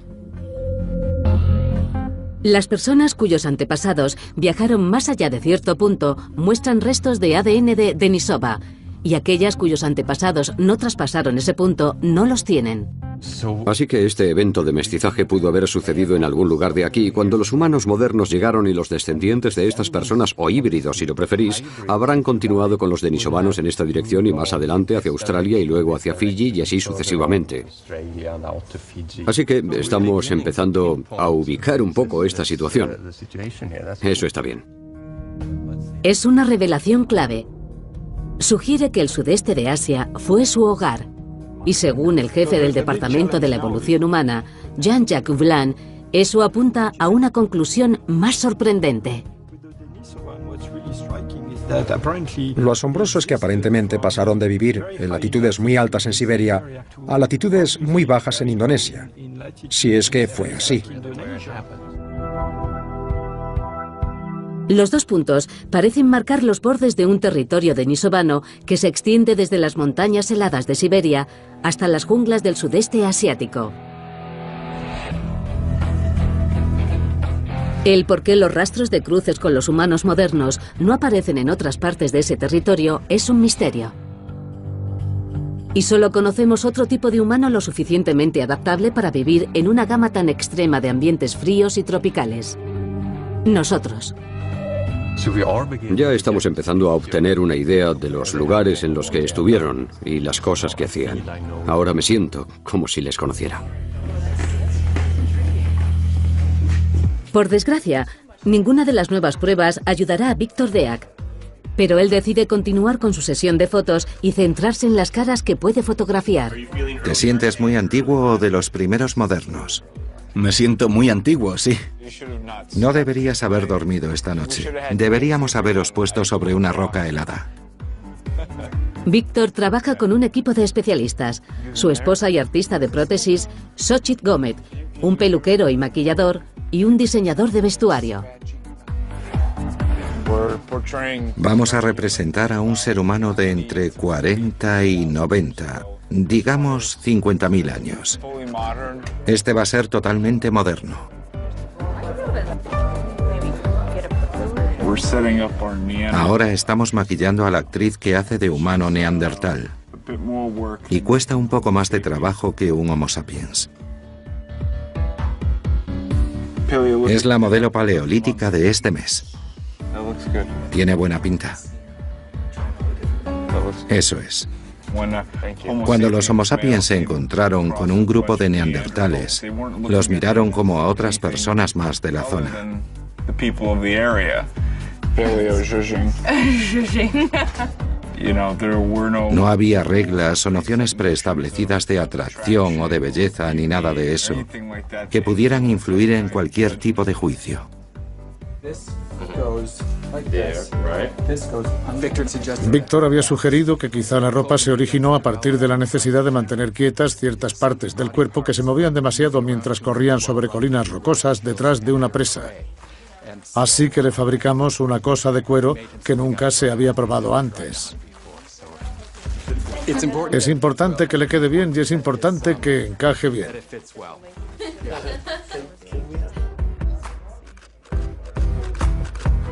S1: Las personas cuyos antepasados viajaron más allá de cierto punto muestran restos de ADN de Denisova, y aquellas cuyos antepasados no traspasaron ese punto no los tienen.
S3: Así que este evento de mestizaje pudo haber sucedido en algún lugar de aquí cuando los humanos modernos llegaron y los descendientes de estas personas, o híbridos si lo preferís, habrán continuado con los denisovanos en esta dirección y más adelante hacia Australia y luego hacia Fiji y así sucesivamente. Así que estamos empezando a ubicar un poco esta situación. Eso está bien.
S1: Es una revelación clave. Sugiere que el sudeste de Asia fue su hogar. Y según el jefe del Departamento de la Evolución Humana, Jean-Jacques Vlan, eso apunta a una conclusión más sorprendente.
S4: Lo asombroso es que aparentemente pasaron de vivir en latitudes muy altas en Siberia a latitudes muy bajas en Indonesia, si es que fue así.
S1: Los 2 puntos parecen marcar los bordes de un territorio denisovano que se extiende desde las montañas heladas de Siberia hasta las junglas del sudeste asiático. El por qué los rastros de cruces con los humanos modernos no aparecen en otras partes de ese territorio es un misterio. Y solo conocemos otro tipo de humano lo suficientemente adaptable para vivir en una gama tan extrema de ambientes fríos y tropicales. Nosotros.
S3: Ya estamos empezando a obtener una idea de los lugares en los que estuvieron y las cosas que hacían. Ahora me siento como si les conociera.
S1: Por desgracia, ninguna de las nuevas pruebas ayudará a Victor Deak. Pero él decide continuar con su sesión de fotos y centrarse en las caras que puede fotografiar.
S6: ¿Te sientes muy antiguo o de los primeros modernos?
S8: Me siento muy antiguo, sí.
S6: No deberías haber dormido esta noche. Deberíamos haberos puesto sobre una roca helada.
S1: Víctor trabaja con un equipo de especialistas, su esposa y artista de prótesis, Xochitl Gómez, un peluquero y maquillador y un diseñador de vestuario.
S6: Vamos a representar a un ser humano de entre 40 y 90, digamos 50.000 años. Este va a ser totalmente moderno. Ahora estamos maquillando a la actriz que hace de humano neandertal. Y cuesta un poco más de trabajo que un Homo sapiens. Es la modelo paleolítica de este mes. Tiene buena pinta. Eso es. Cuando los Homo sapiens se encontraron con un grupo de neandertales, los miraron como a otras personas más de la zona. No había reglas o nociones preestablecidas de atracción o de belleza ni nada de eso que pudieran influir en cualquier tipo de juicio.
S7: Víctor había sugerido que quizá la ropa se originó a partir de la necesidad de mantener quietas ciertas partes del cuerpo que se movían demasiado mientras corrían sobre colinas rocosas detrás de una presa. Así que le fabricamos una cosa de cuero que nunca se había probado antes. Es importante que le quede bien y es importante que encaje bien.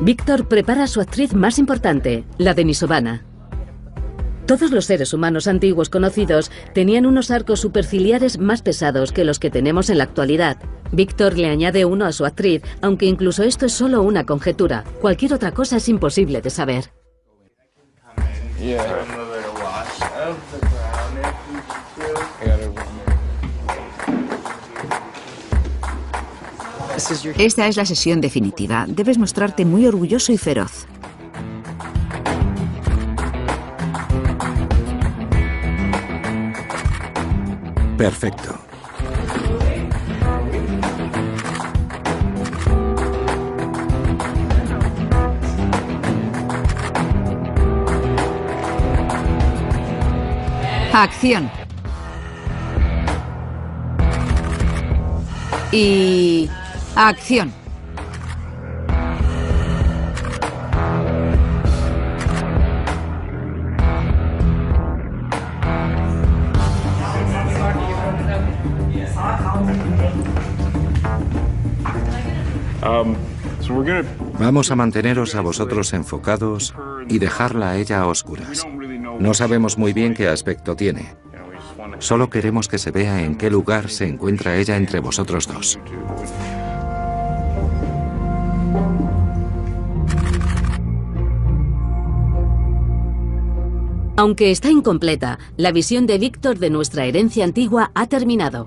S1: Víctor prepara a su actriz más importante, la denisovana. Todos los seres humanos antiguos conocidos tenían unos arcos superciliares más pesados que los que tenemos en la actualidad. Víctor le añade uno a su actriz, aunque incluso esto es solo una conjetura. Cualquier otra cosa es imposible de saber.
S2: Esta es la sesión definitiva. Debes mostrarte muy orgulloso y feroz.
S6: Perfecto.
S2: Acción. Y... acción.
S6: Vamos a manteneros a vosotros enfocados y dejarla a ella a oscuras. No sabemos muy bien qué aspecto tiene. Solo queremos que se vea en qué lugar se encuentra ella entre vosotros dos.
S1: Aunque está incompleta, la visión de Víctor de nuestra herencia antigua ha terminado.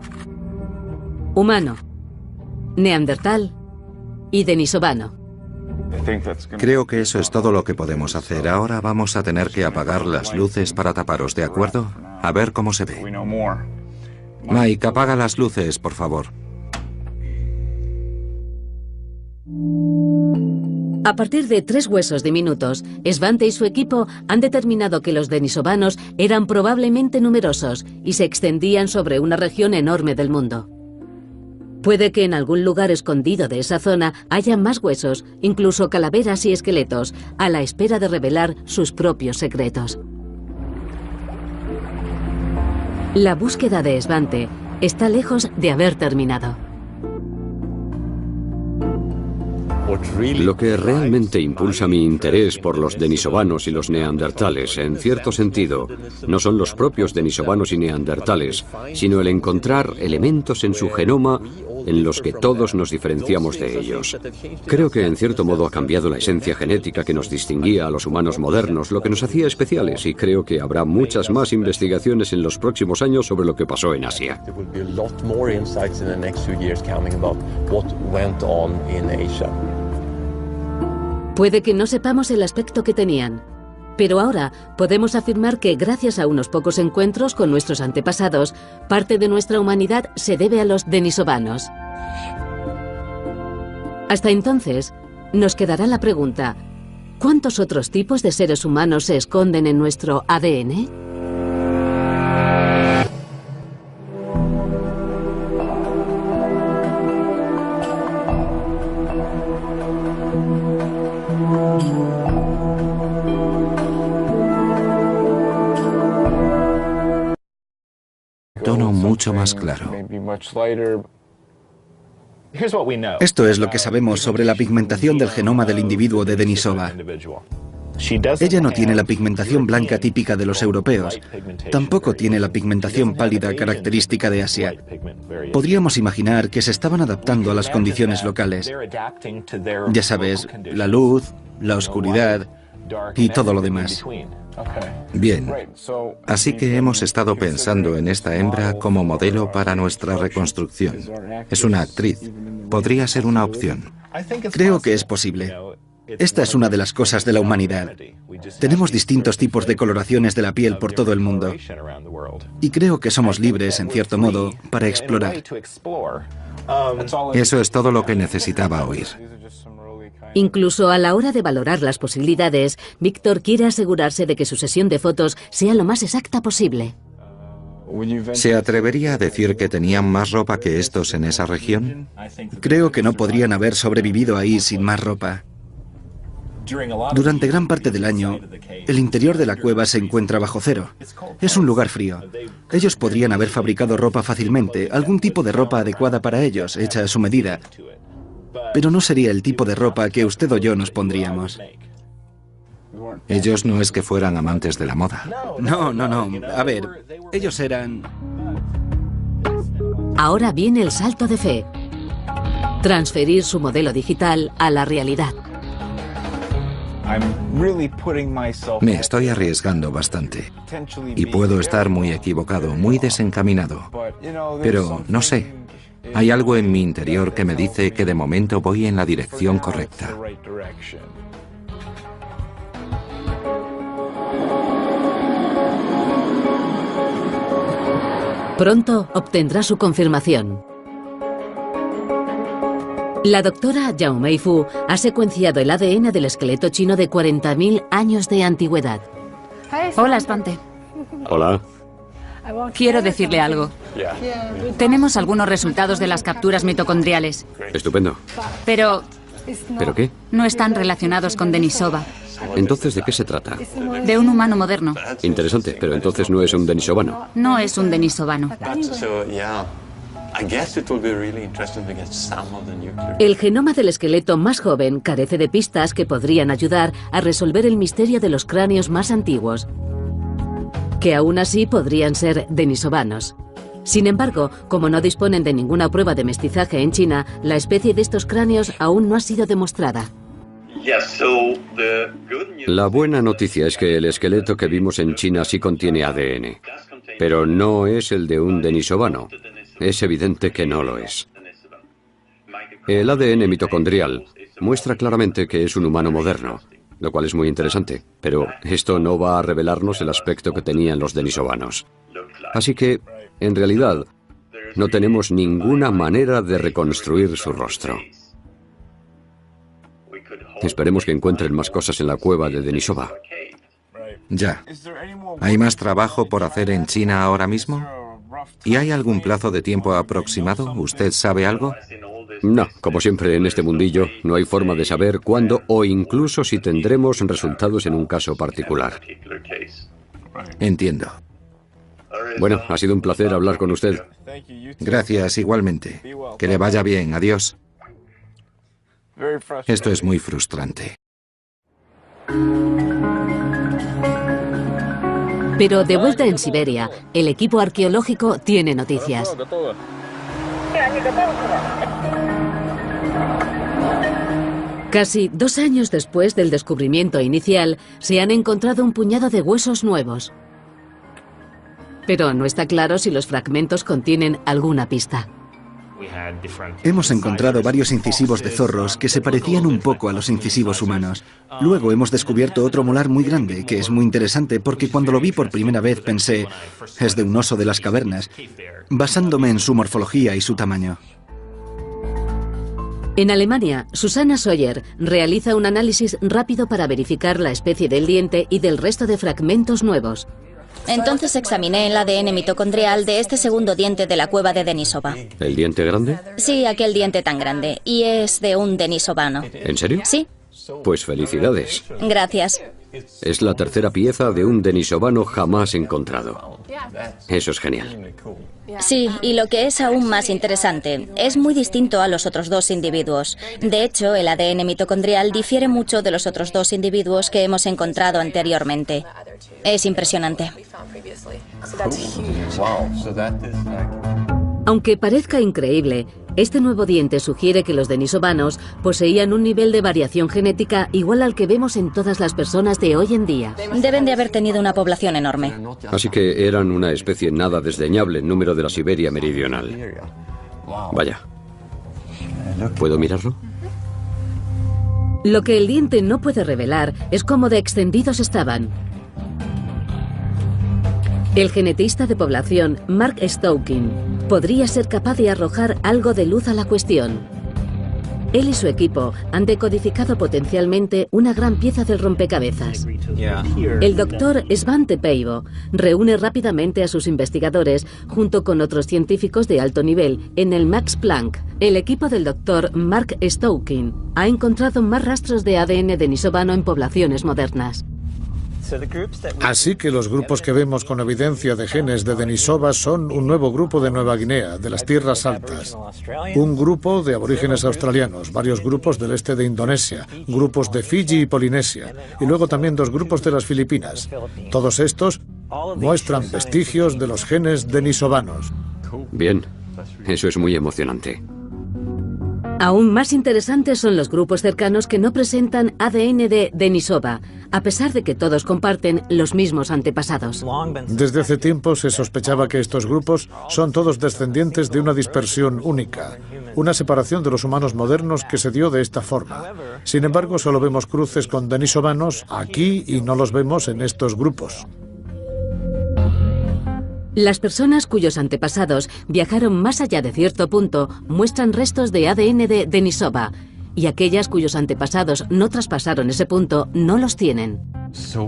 S1: Humano, neandertal y denisovano.
S6: Creo que eso es todo lo que podemos hacer. Ahora vamos a tener que apagar las luces para taparos, ¿de acuerdo? A ver cómo se ve. Mike, apaga las luces, por favor.
S1: A partir de 3 huesos diminutos, Svante y su equipo han determinado que los denisovanos eran probablemente numerosos y se extendían sobre una región enorme del mundo. Puede que en algún lugar escondido de esa zona haya más huesos, incluso calaveras y esqueletos, a la espera de revelar sus propios secretos. La búsqueda de Svante está lejos de haber terminado.
S3: Lo que realmente impulsa mi interés por los denisovanos y los neandertales, en cierto sentido, no son los propios denisovanos y neandertales, sino el encontrar elementos en su genoma en los que todos nos diferenciamos de ellos. Creo que en cierto modo ha cambiado la esencia genética que nos distinguía a los humanos modernos, lo que nos hacía especiales, y creo que habrá muchas más investigaciones en los próximos años sobre lo que pasó en Asia.
S1: Puede que no sepamos el aspecto que tenían, pero ahora podemos afirmar que gracias a unos pocos encuentros con nuestros antepasados, parte de nuestra humanidad se debe a los denisovanos. Hasta entonces, nos quedará la pregunta: ¿Cuántos otros tipos de seres humanos se esconden en nuestro ADN?
S6: Tono mucho más claro.
S8: Esto es lo que sabemos sobre la pigmentación del genoma del individuo de Denisova. Ella no tiene la pigmentación blanca típica de los europeos. Tampoco tiene la pigmentación pálida característica de Asia. Podríamos imaginar que se estaban adaptando a las condiciones locales. Ya sabes, la luz, la oscuridad y todo lo demás.
S6: Bien, así que hemos estado pensando en esta hembra como modelo para nuestra reconstrucción. Es una actriz. Podría ser una opción.
S8: Creo que es posible. Esta es una de las cosas de la humanidad. Tenemos distintos tipos de coloraciones de la piel por todo el mundo. Y creo que somos libres, en cierto modo, para explorar.
S6: Eso es todo lo que necesitaba oír.
S1: Incluso a la hora de valorar las posibilidades, Víctor quiere asegurarse de que su sesión de fotos sea lo más exacta posible.
S6: ¿Se atrevería a decir que tenían más ropa que estos en esa región?
S8: Creo que no podrían haber sobrevivido ahí sin más ropa. Durante gran parte del año, el interior de la cueva se encuentra bajo cero. Es un lugar frío. Ellos podrían haber fabricado ropa fácilmente, algún tipo de ropa adecuada para ellos, hecha a su medida. Pero no sería el tipo de ropa que usted o yo nos pondríamos.
S6: Ellos no es que fueran amantes de la moda.
S8: No. A ver, ellos eran...
S1: Ahora viene el salto de fe. Transferir su modelo digital a la realidad.
S6: Me estoy arriesgando bastante. Y puedo estar muy equivocado, muy desencaminado. Pero no sé. Hay algo en mi interior que me dice que de momento voy en la dirección correcta.
S1: Pronto obtendrá su confirmación. La doctora Yao Meifu ha secuenciado el ADN del esqueleto chino de 40.000 años de antigüedad.
S5: Hola, Svante.
S3: Hola.
S5: Quiero decirle algo. Tenemos algunos resultados de las capturas mitocondriales.
S3: Estupendo.
S5: Pero
S3: ¿Pero qué?
S5: no están relacionados con Denisova.
S3: Entonces, ¿de qué se trata?
S5: De un humano moderno.
S3: Interesante, pero entonces no es un denisovano.
S5: No es un denisovano.
S1: El genoma del esqueleto más joven carece de pistas que podrían ayudar a resolver el misterio de los cráneos más antiguos, que aún así podrían ser denisovanos. Sin embargo, como no disponen de ninguna prueba de mestizaje en China, la especie de estos cráneos aún no ha sido demostrada.
S3: La buena noticia es que el esqueleto que vimos en China sí contiene ADN, pero no es el de un denisovano. Es evidente que no lo es. El ADN mitocondrial muestra claramente que es un humano moderno, lo cual es muy interesante, pero esto no va a revelarnos el aspecto que tenían los denisovanos. Así que, en realidad, no tenemos ninguna manera de reconstruir su rostro. Esperemos que encuentren más cosas en la cueva de Denisova.
S6: Ya. ¿Hay más trabajo por hacer en China ahora mismo? ¿Y hay algún plazo de tiempo aproximado? ¿Usted sabe algo?
S3: No, como siempre en este mundillo, no hay forma de saber cuándo o incluso si tendremos resultados en un caso particular.
S6: Entiendo.
S3: Bueno, ha sido un placer hablar con usted.
S6: Gracias, igualmente. Que le vaya bien. Adiós. Esto es muy frustrante.
S1: Pero de vuelta en Siberia, el equipo arqueológico tiene noticias. Casi 2 años después del descubrimiento inicial, se han encontrado un puñado de huesos nuevos. Pero no está claro si los fragmentos contienen alguna pista.
S8: Hemos encontrado varios incisivos de zorros que se parecían un poco a los incisivos humanos. Luego hemos descubierto otro molar muy grande, que es muy interesante porque cuando lo vi por primera vez pensé, es de un oso de las cavernas, basándome en su morfología y su tamaño.
S1: En Alemania, Susanna Sawyer realiza un análisis rápido para verificar la especie del diente y del resto de fragmentos nuevos.
S9: Entonces examiné el ADN mitocondrial de este segundo diente de la cueva de Denisova.
S3: ¿El diente grande?
S9: Sí, aquel diente tan grande. Y es de un denisovano.
S3: ¿En serio?
S9: Sí.
S3: Pues felicidades.
S9: Gracias.
S3: Es la tercera pieza de un denisovano jamás encontrado. Eso es genial.
S9: Sí, y lo que es aún más interesante, es muy distinto a los otros dos individuos. De hecho, el ADN mitocondrial difiere mucho de los otros dos individuos que hemos encontrado anteriormente. Es impresionante.
S1: Aunque parezca increíble, este nuevo diente sugiere que los denisovanos poseían un nivel de variación genética igual al que vemos en todas las personas de hoy en día.
S9: Deben de haber tenido una población enorme.
S3: Así que eran una especie nada desdeñable en número de la Siberia meridional. Vaya. ¿Puedo mirarlo?
S1: Lo que el diente no puede revelar es cómo de extendidos estaban. El genetista de población, Mark Stoukin, podría ser capaz de arrojar algo de luz a la cuestión. Él y su equipo han decodificado potencialmente una gran pieza del rompecabezas. El doctor Svante Peivo reúne rápidamente a sus investigadores junto con otros científicos de alto nivel en el Max Planck. El equipo del doctor Mark Stoukin ha encontrado más rastros de ADN denisovano en poblaciones modernas.
S7: Así que los grupos que vemos con evidencia de genes de Denisova son un nuevo grupo de Nueva Guinea, de las Tierras Altas, un grupo de aborígenes australianos, varios grupos del este de Indonesia, grupos de Fiji y Polinesia, y luego también 2 grupos de las Filipinas. Todos estos muestran vestigios de los genes denisovanos.
S3: Bien, eso es muy emocionante.
S1: Aún más interesantes son los grupos cercanos que no presentan ADN de Denisova, a pesar de que todos comparten los mismos antepasados.
S7: Desde hace tiempo se sospechaba que estos grupos son todos descendientes de una dispersión única, una separación de los humanos modernos que se dio de esta forma. Sin embargo, solo vemos cruces con denisovanos aquí y no los vemos en estos grupos.
S1: Las personas cuyos antepasados viajaron más allá de cierto punto muestran restos de ADN de Denisova, y aquellas cuyos antepasados no traspasaron ese punto no los tienen.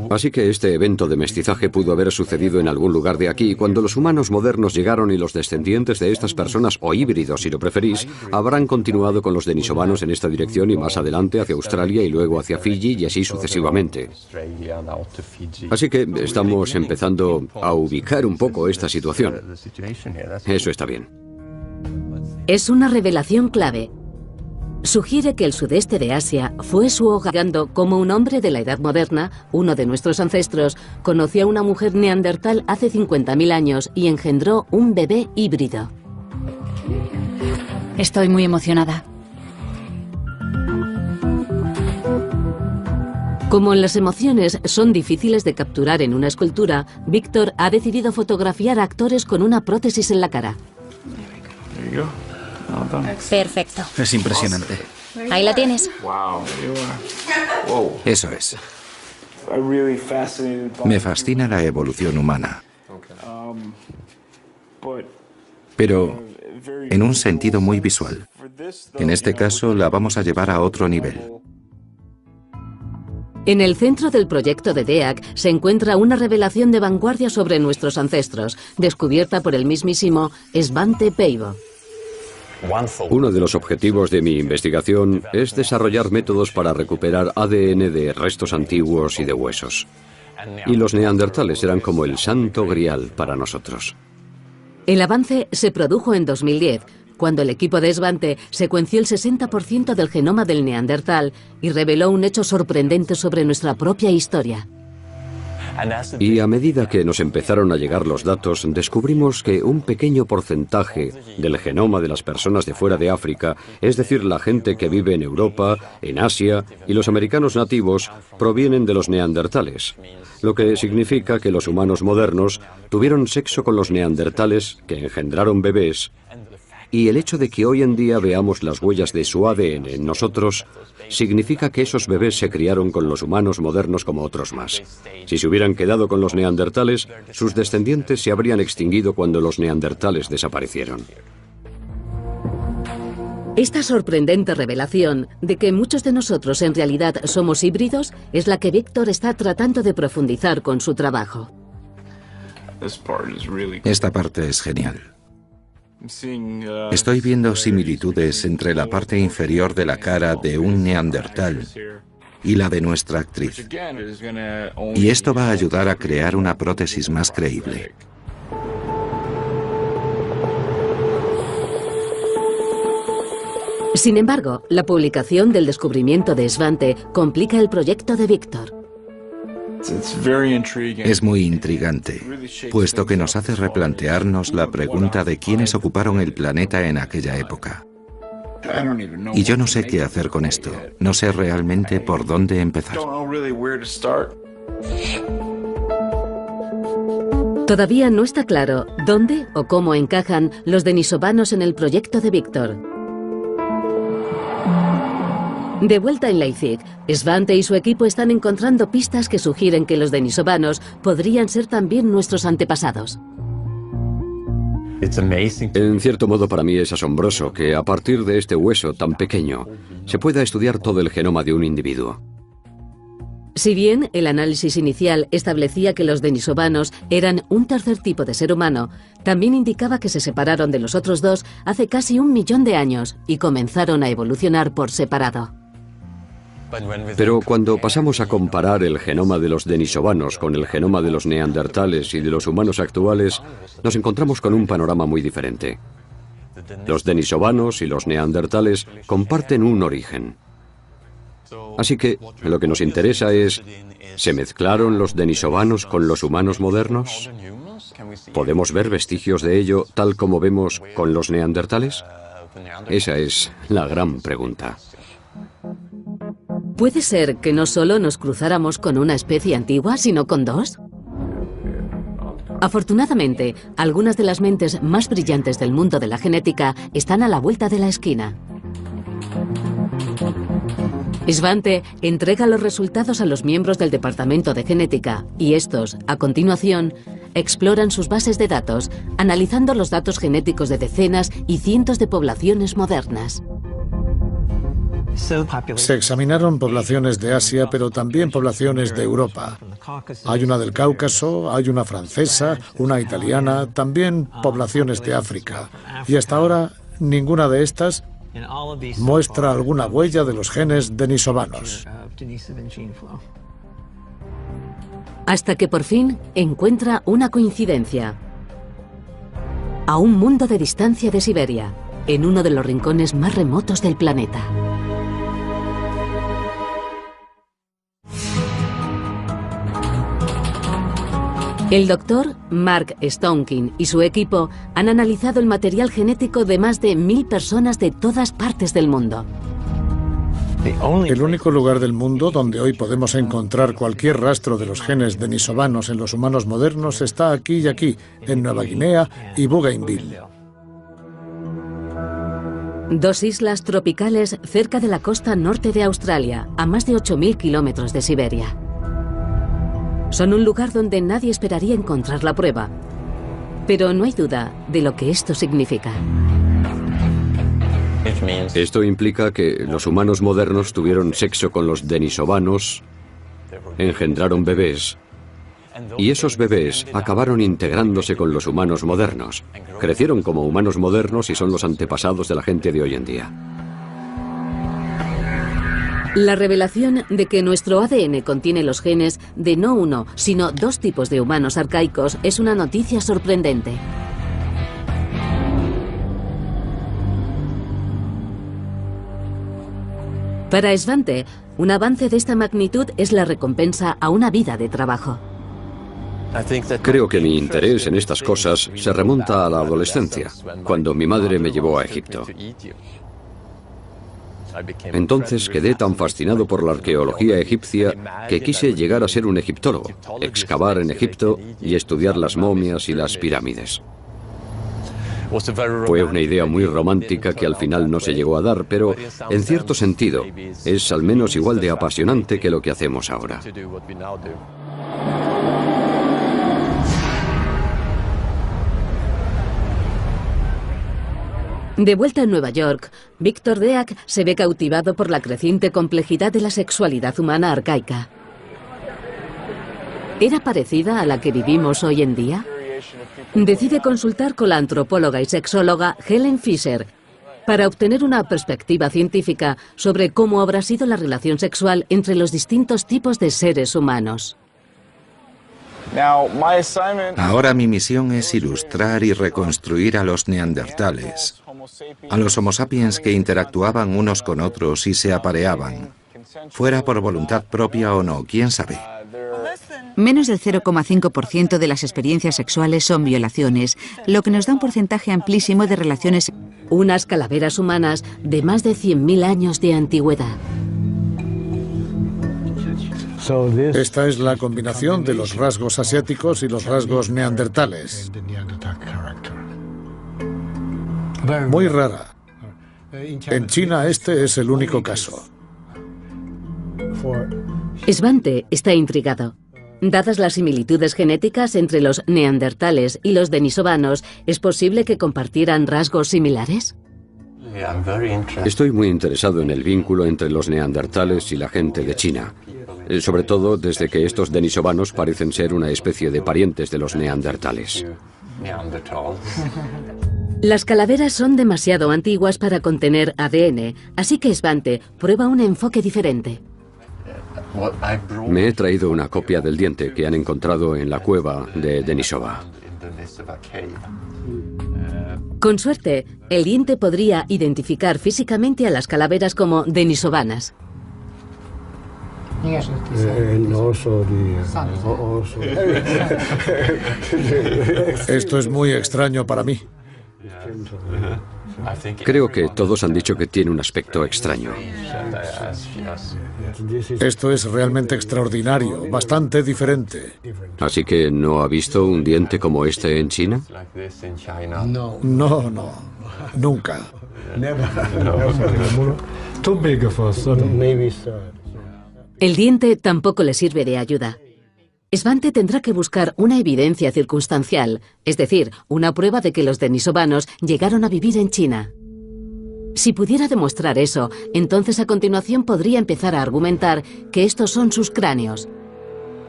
S3: Así que este evento de mestizaje pudo haber sucedido en algún lugar de aquí cuando los humanos modernos llegaron y los descendientes de estas personas, o híbridos si lo preferís, habrán continuado con los denisovanos en esta dirección y más adelante hacia Australia y luego hacia Fiji y así sucesivamente. Así que estamos empezando a ubicar un poco esta situación. Eso está bien.
S1: Es una revelación clave. Sugiere que el sudeste de Asia fue su hogar, como un hombre de la Edad Moderna, uno de nuestros ancestros, conoció a una mujer neandertal hace 50.000 años y engendró un bebé híbrido.
S5: Estoy muy emocionada.
S1: Como las emociones son difíciles de capturar en una escultura, Víctor ha decidido fotografiar a actores con una prótesis en la cara.
S9: Perfecto.
S8: Es impresionante.
S9: Ahí la tienes.
S6: Eso es. Me fascina la evolución humana. Pero en un sentido muy visual. En este caso la vamos a llevar a otro nivel.
S1: En el centro del proyecto de DEAC se encuentra una revelación de vanguardia sobre nuestros ancestros, descubierta por el mismísimo Svante Peivo.
S3: Uno de los objetivos de mi investigación es desarrollar métodos para recuperar ADN de restos antiguos y de huesos. Y los neandertales eran como el santo grial para nosotros.
S1: El avance se produjo en 2010, cuando el equipo de Svante secuenció el 60% del genoma del neandertal y reveló un hecho sorprendente sobre nuestra propia historia.
S3: Y a medida que nos empezaron a llegar los datos, descubrimos que un pequeño porcentaje del genoma de las personas de fuera de África, es decir, la gente que vive en Europa, en Asia y los americanos nativos, provienen de los neandertales, lo que significa que los humanos modernos tuvieron sexo con los neandertales que engendraron bebés, y el hecho de que hoy en día veamos las huellas de su ADN en nosotros significa que esos bebés se criaron con los humanos modernos como otros más. Si se hubieran quedado con los neandertales, sus descendientes se habrían extinguido cuando los neandertales desaparecieron.
S1: Esta sorprendente revelación de que muchos de nosotros en realidad somos híbridos es la que Víctor está tratando de profundizar con su trabajo.
S6: Esta parte es genial. Estoy viendo similitudes entre la parte inferior de la cara de un neandertal y la de nuestra actriz. Y esto va a ayudar a crear una prótesis más creíble.
S1: Sin embargo, la publicación del descubrimiento de Svante complica el proyecto de Víctor.
S6: Es muy intrigante, puesto que nos hace replantearnos la pregunta de quiénes ocuparon el planeta en aquella época. Y yo no sé qué hacer con esto. No sé realmente por dónde empezar.
S1: Todavía no está claro dónde o cómo encajan los denisovanos en el proyecto de Víctor. De vuelta en Leipzig, Svante y su equipo están encontrando pistas que sugieren que los denisovanos podrían ser también nuestros antepasados.
S3: En cierto modo para mí es asombroso que a partir de este hueso tan pequeño se pueda estudiar todo el genoma de un individuo.
S1: Si bien el análisis inicial establecía que los denisovanos eran un tercer tipo de ser humano, también indicaba que se separaron de los otros dos hace casi 1 millón de años y comenzaron a evolucionar por separado.
S3: Pero cuando pasamos a comparar el genoma de los denisovanos con el genoma de los neandertales y de los humanos actuales, nos encontramos con un panorama muy diferente. Los denisovanos y los neandertales comparten un origen. Así que lo que nos interesa es, ¿se mezclaron los denisovanos con los humanos modernos? ¿Podemos ver vestigios de ello tal como vemos con los neandertales? Esa es la gran pregunta.
S1: ¿Puede ser que no solo nos cruzáramos con una especie antigua, sino con dos? Afortunadamente, algunas de las mentes más brillantes del mundo de la genética están a la vuelta de la esquina. Svante entrega los resultados a los miembros del Departamento de Genética y estos, a continuación, exploran sus bases de datos, analizando los datos genéticos de decenas y cientos de poblaciones modernas.
S7: Se examinaron poblaciones de Asia, pero también poblaciones de Europa. Hay una del Cáucaso, hay una francesa, una italiana, también poblaciones de África. Y hasta ahora, ninguna de estas muestra alguna huella de los genes denisovanos.
S1: Hasta que por fin encuentra una coincidencia. A un mundo de distancia de Siberia, en uno de los rincones más remotos del planeta. El doctor Mark Stonkin y su equipo han analizado el material genético de más de 1000 personas de todas partes del mundo.
S7: El único lugar del mundo donde hoy podemos encontrar cualquier rastro de los genes denisovanos en los humanos modernos está aquí y aquí, en Nueva Guinea y Bougainville.
S1: 2 islas tropicales cerca de la costa norte de Australia, a más de 8000 kilómetros de Siberia. Son un lugar donde nadie esperaría encontrar la prueba. Pero no hay duda de lo que esto significa.
S3: Esto implica que los humanos modernos tuvieron sexo con los denisovanos, engendraron bebés, y esos bebés acabaron integrándose con los humanos modernos. Crecieron como humanos modernos y son los antepasados de la gente de hoy en día.
S1: La revelación de que nuestro ADN contiene los genes de no uno, sino 2 tipos de humanos arcaicos es una noticia sorprendente. Para Svante, un avance de esta magnitud es la recompensa a una vida de trabajo.
S3: Creo que mi interés en estas cosas se remonta a la adolescencia, cuando mi madre me llevó a Egipto. Entonces quedé tan fascinado por la arqueología egipcia que quise llegar a ser un egiptólogo, excavar en Egipto y estudiar las momias y las pirámides. Fue una idea muy romántica que al final no se llegó a dar, pero en cierto sentido es al menos igual de apasionante que lo que hacemos ahora.
S1: De vuelta en Nueva York, Victor Deak se ve cautivado por la creciente complejidad de la sexualidad humana arcaica. ¿Era parecida a la que vivimos hoy en día? Decide consultar con la antropóloga y sexóloga Helen Fisher para obtener una perspectiva científica sobre cómo habrá sido la relación sexual entre los distintos tipos de seres humanos.
S6: Ahora mi misión es ilustrar y reconstruir a los neandertales, a los Homo sapiens que interactuaban unos con otros y se apareaban, fuera por voluntad propia o no, quién sabe.
S2: Menos del 0,5% de las experiencias sexuales son violaciones, lo que nos da un porcentaje amplísimo de relaciones.
S1: Unas calaveras humanas de más de 100.000 años de antigüedad.
S7: Esta es la combinación de los rasgos asiáticos y los rasgos neandertales. Muy rara. En China este es el único caso.
S1: Svante está intrigado. Dadas las similitudes genéticas entre los neandertales y los denisovanos, ¿es posible que compartieran rasgos similares?
S3: Estoy muy interesado en el vínculo entre los neandertales y la gente de China. Sobre todo desde que estos denisovanos parecen ser una especie de parientes de los neandertales.
S1: Las calaveras son demasiado antiguas para contener ADN, así que Svante prueba un enfoque diferente.
S3: Me he traído una copia del diente que han encontrado en la cueva de Denisova.
S1: Con suerte, el diente podría identificar físicamente a las calaveras como denisovanas.
S7: Esto es muy extraño para mí.
S3: Creo que todos han dicho que tiene un aspecto extraño.
S7: Esto es realmente extraordinario, bastante diferente.
S3: ¿Así que no ha visto un diente como este en China?
S7: No, nunca.
S1: El diente tampoco le sirve de ayuda. Svante tendrá que buscar una evidencia circunstancial, es decir, una prueba de que los denisovanos llegaron a vivir en China. Si pudiera demostrar eso, entonces a continuación podría empezar a argumentar que estos son sus cráneos.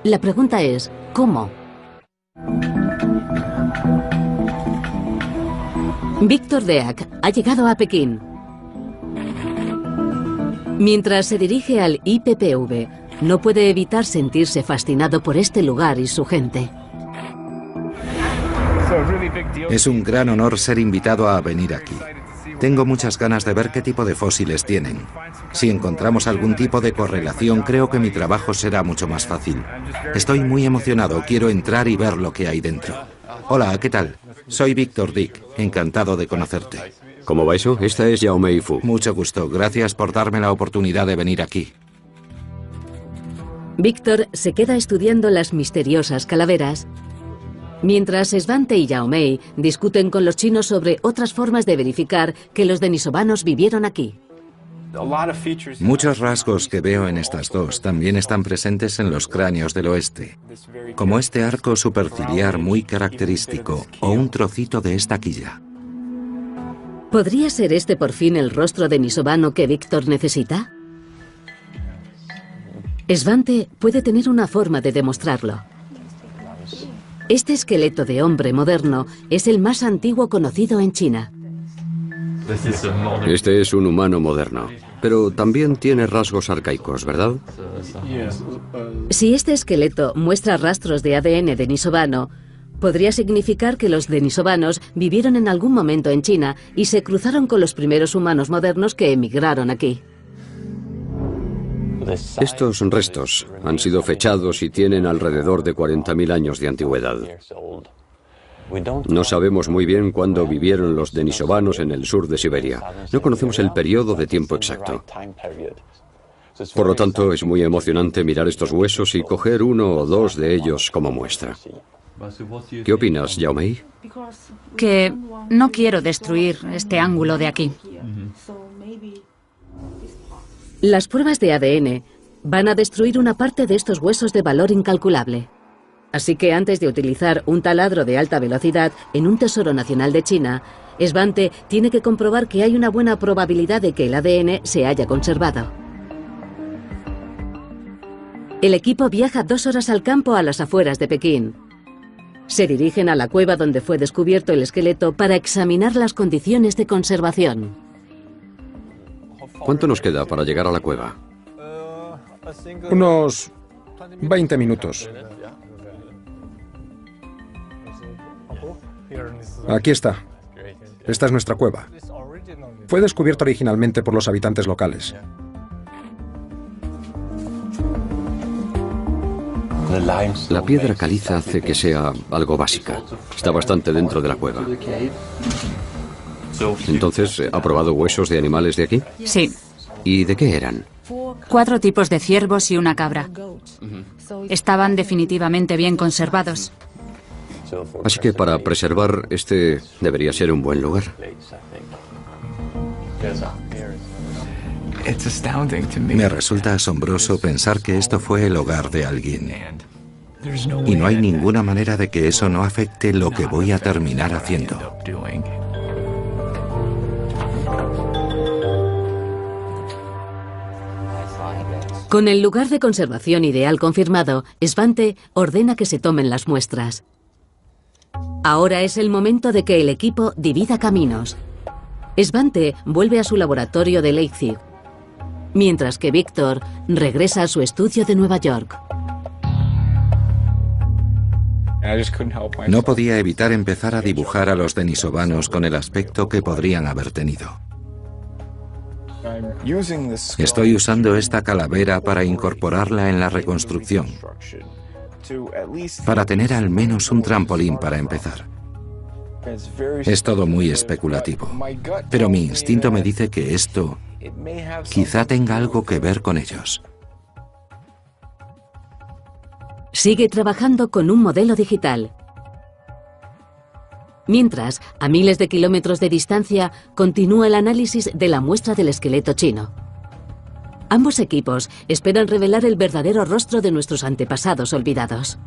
S1: La pregunta es, ¿cómo? Victor Deak ha llegado a Pekín. Mientras se dirige al IPPV, no puede evitar sentirse fascinado por este lugar y su gente.
S6: Es un gran honor ser invitado a venir aquí. Tengo muchas ganas de ver qué tipo de fósiles tienen. Si encontramos algún tipo de correlación, creo que mi trabajo será mucho más fácil. Estoy muy emocionado, quiero entrar y ver lo que hay dentro. Hola, ¿qué tal? Soy Victor Dick, encantado de conocerte.
S3: ¿Cómo va eso? Esta es Yao Mei Fu.
S6: Mucho gusto, gracias por darme la oportunidad de venir aquí.
S1: Victor se queda estudiando las misteriosas calaveras, mientras Svante y Yao Mei discuten con los chinos sobre otras formas de verificar que los denisovanos vivieron aquí.
S6: Muchos rasgos que veo en estas dos también están presentes en los cráneos del oeste, como este arco superciliar muy característico o un trocito de esta quilla.
S1: ¿Podría ser este por fin el rostro denisovano que Victor necesita? Svante puede tener una forma de demostrarlo. Este esqueleto de hombre moderno es el más antiguo conocido en China.
S3: Este es un humano moderno, pero también tiene rasgos arcaicos, ¿verdad?
S1: Si este esqueleto muestra rastros de ADN denisovano, podría significar que los denisovanos vivieron en algún momento en China y se cruzaron con los primeros humanos modernos que emigraron aquí.
S3: Estos restos han sido fechados y tienen alrededor de 40.000 años de antigüedad. No sabemos muy bien cuándo vivieron los denisovanos en el sur de Siberia. No conocemos el periodo de tiempo exacto. Por lo tanto, es muy emocionante mirar estos huesos y coger uno o dos de ellos como muestra. ¿Qué opinas, Yao Mei?
S5: Que no quiero destruir este ángulo de aquí.
S1: Las pruebas de ADN van a destruir una parte de estos huesos de valor incalculable. Así que antes de utilizar un taladro de alta velocidad en un tesoro nacional de China, Svante tiene que comprobar que hay una buena probabilidad de que el ADN se haya conservado. El equipo viaja 2 horas al campo a las afueras de Pekín. Se dirigen a la cueva donde fue descubierto el esqueleto para examinar las condiciones de conservación.
S3: ¿Cuánto nos queda para llegar a la cueva?
S4: Unos 20 minutos. Aquí está. Esta es nuestra cueva. Fue descubierta originalmente por los habitantes locales.
S3: La piedra caliza hace que sea algo básica. Está bastante dentro de la cueva. Entonces, ¿ha probado huesos de animales de aquí?
S5: Sí.
S3: ¿Y de qué eran?
S5: 4 tipos de ciervos y una cabra. Estaban definitivamente bien conservados.
S3: Así que para preservar, este debería ser un buen lugar.
S6: Me resulta asombroso pensar que esto fue el hogar de alguien. Y no hay ninguna manera de que eso no afecte lo que voy a terminar haciendo.
S1: Con el lugar de conservación ideal confirmado, Svante ordena que se tomen las muestras. Ahora es el momento de que el equipo divida caminos. Svante vuelve a su laboratorio de Leipzig, mientras que Víctor regresa a su estudio de Nueva York.
S6: No podía evitar empezar a dibujar a los denisovanos con el aspecto que podrían haber tenido. Estoy usando esta calavera para incorporarla en la reconstrucción, para tener al menos un trampolín para empezar. Es todo muy especulativo, pero mi instinto me dice que esto quizá tenga algo que ver con ellos.
S1: Sigue trabajando con un modelo digital. Mientras, a miles de kilómetros de distancia, continúa el análisis de la muestra del esqueleto chino. Ambos equipos esperan revelar el verdadero rostro de nuestros antepasados olvidados.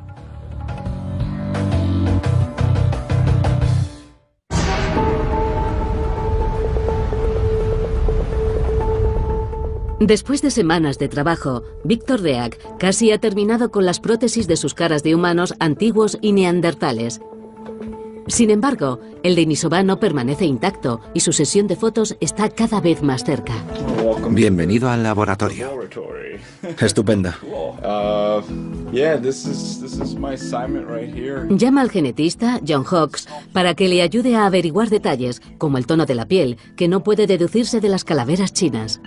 S1: Después de semanas de trabajo, Víctor Reak casi ha terminado con las prótesis de sus caras de humanos antiguos y neandertales. Sin embargo, el denisovano permanece intacto y su sesión de fotos está cada vez más cerca.
S6: Bienvenido al laboratorio.
S8: Estupenda.
S1: Llama al genetista, John Hawkes, para que le ayude a averiguar detalles, como el tono de la piel, que no puede deducirse de las calaveras chinas.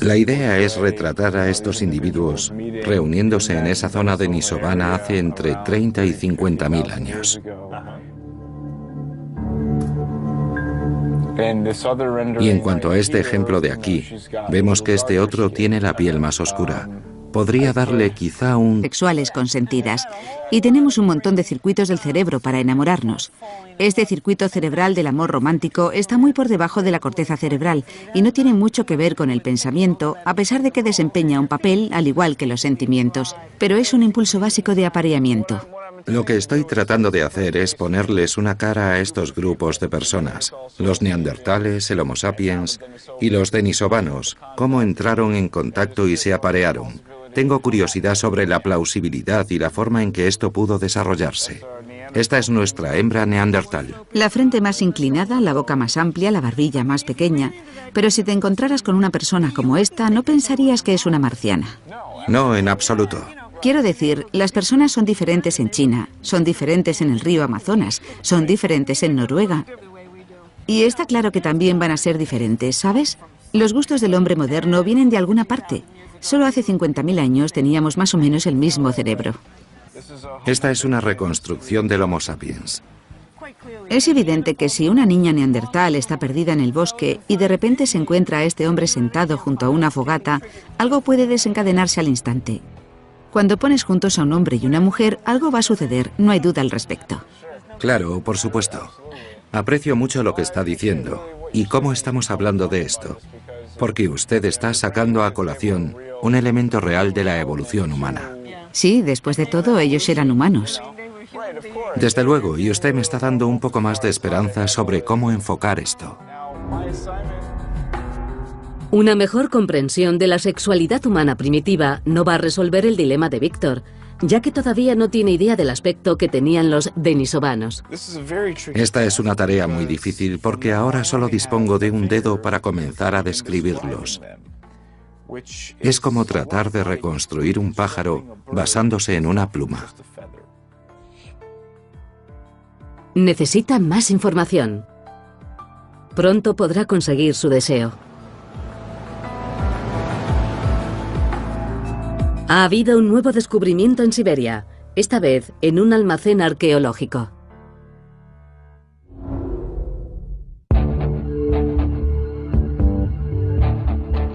S6: La idea es retratar a estos individuos reuniéndose en esa zona denisovana hace entre 30 y 50.000 años. Y en cuanto a este ejemplo de aquí, vemos que este otro tiene la piel más oscura. Podría darle quizá un...
S2: Sexuales consentidas. Y tenemos un montón de circuitos del cerebro para enamorarnos. Este circuito cerebral del amor romántico está muy por debajo de la corteza cerebral y no tiene mucho que ver con el pensamiento, a pesar de que desempeña un papel al igual que los sentimientos. Pero es un impulso básico de apareamiento.
S6: Lo que estoy tratando de hacer es ponerles una cara a estos grupos de personas, los neandertales, el Homo sapiens y los denisovanos, cómo entraron en contacto y se aparearon. Tengo curiosidad sobre la plausibilidad y la forma en que esto pudo desarrollarse. Esta es nuestra hembra neandertal.
S2: La frente más inclinada, la boca más amplia, la barbilla más pequeña. Pero si te encontraras con una persona como esta, no pensarías que es una marciana.
S6: No, en absoluto.
S2: Quiero decir, las personas son diferentes en China, son diferentes en el río Amazonas, son diferentes en Noruega. Y está claro que también van a ser diferentes, ¿sabes? Los gustos del hombre moderno vienen de alguna parte. Solo hace 50.000 años teníamos más o menos el mismo cerebro.
S6: Esta es una reconstrucción del Homo sapiens.
S2: Es evidente que si una niña neandertal está perdida en el bosque y de repente se encuentra a este hombre sentado junto a una fogata, algo puede desencadenarse al instante. Cuando pones juntos a un hombre y una mujer, algo va a suceder, no hay duda al respecto.
S6: Claro, por supuesto. Aprecio mucho lo que está diciendo y cómo estamos hablando de esto, porque usted está sacando a colación un elemento real de la evolución humana.
S2: Sí, después de todo, ellos eran humanos.
S6: Desde luego, y usted me está dando un poco más de esperanza sobre cómo enfocar esto.
S1: Una mejor comprensión de la sexualidad humana primitiva no va a resolver el dilema de Víctor, ya que todavía no tiene idea del aspecto que tenían los denisovanos.
S6: Esta es una tarea muy difícil porque ahora solo dispongo de un dedo para comenzar a describirlos. Es como tratar de reconstruir un pájaro basándose en una pluma.
S1: Necesita más información. Pronto podrá conseguir su deseo. Ha habido un nuevo descubrimiento en Siberia, esta vez en un almacén arqueológico.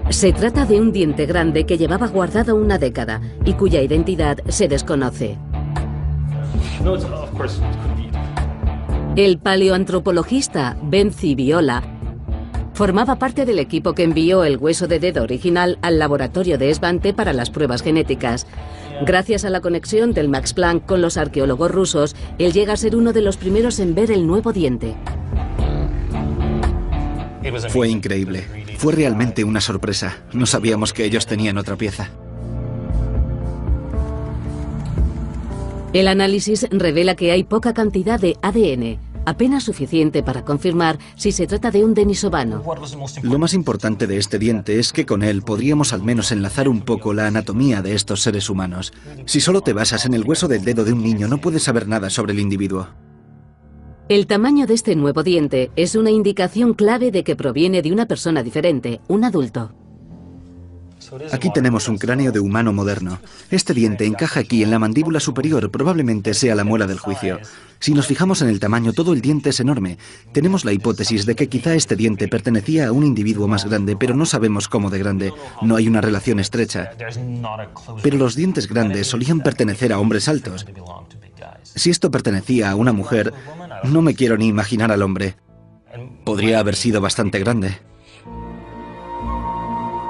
S1: Se trata de un diente grande que llevaba guardado una década y cuya identidad se desconoce. El paleoantropologista Benzi Viola formaba parte del equipo que envió el hueso de dedo original al laboratorio de Svante para las pruebas genéticas. Gracias a la conexión del Max Planck con los arqueólogos rusos, él llega a ser uno de los primeros en ver el nuevo diente.
S8: Fue increíble. Fue realmente una sorpresa. No sabíamos que ellos tenían otra pieza.
S1: El análisis revela que hay poca cantidad de ADN, apenas suficiente para confirmar si se trata de un denisovano.
S8: Lo más importante de este diente es que con él podríamos al menos enlazar un poco la anatomía de estos seres humanos. Si solo te basas en el hueso del dedo de un niño, no puedes saber nada sobre el individuo.
S1: El tamaño de este nuevo diente es una indicación clave de que proviene de una persona diferente, un adulto.
S8: Aquí tenemos un cráneo de humano moderno. Este diente encaja aquí en la mandíbula superior, probablemente sea la muela del juicio. Si nos fijamos en el tamaño, todo el diente es enorme. Tenemos la hipótesis de que quizá este diente pertenecía a un individuo más grande, pero no sabemos cómo de grande. No hay una relación estrecha. Pero los dientes grandes solían pertenecer a hombres altos. Si esto pertenecía a una mujer, no me quiero ni imaginar al hombre. Podría haber sido bastante grande.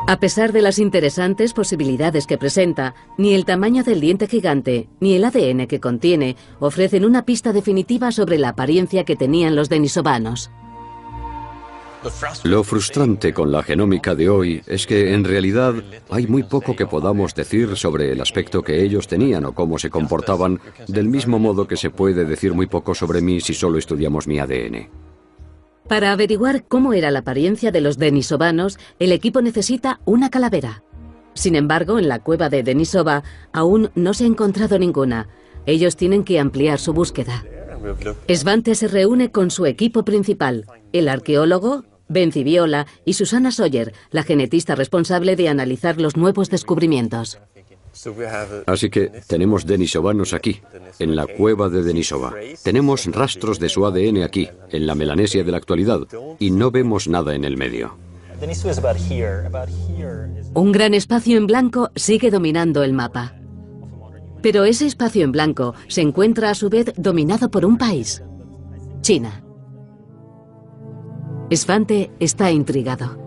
S1: A pesar de las interesantes posibilidades que presenta, ni el tamaño del diente gigante, ni el ADN que contiene, ofrecen una pista definitiva sobre la apariencia que tenían los denisovanos.
S3: Lo frustrante con la genómica de hoy es que, en realidad, hay muy poco que podamos decir sobre el aspecto que ellos tenían o cómo se comportaban, del mismo modo que se puede decir muy poco sobre mí si solo estudiamos mi ADN.
S1: Para averiguar cómo era la apariencia de los denisovanos, el equipo necesita una calavera. Sin embargo, en la cueva de Denisova aún no se ha encontrado ninguna. Ellos tienen que ampliar su búsqueda. Svante se reúne con su equipo principal, el arqueólogo Benzi Viola y Susanna Sawyer, la genetista responsable de analizar los nuevos descubrimientos.
S3: Así que tenemos denisovanos aquí, en la cueva de Denisova. Tenemos rastros de su ADN aquí, en la Melanesia de la actualidad, y no vemos nada en el medio.
S1: Un gran espacio en blanco sigue dominando el mapa. Pero ese espacio en blanco se encuentra a su vez dominado por un país, China. Svante está intrigado.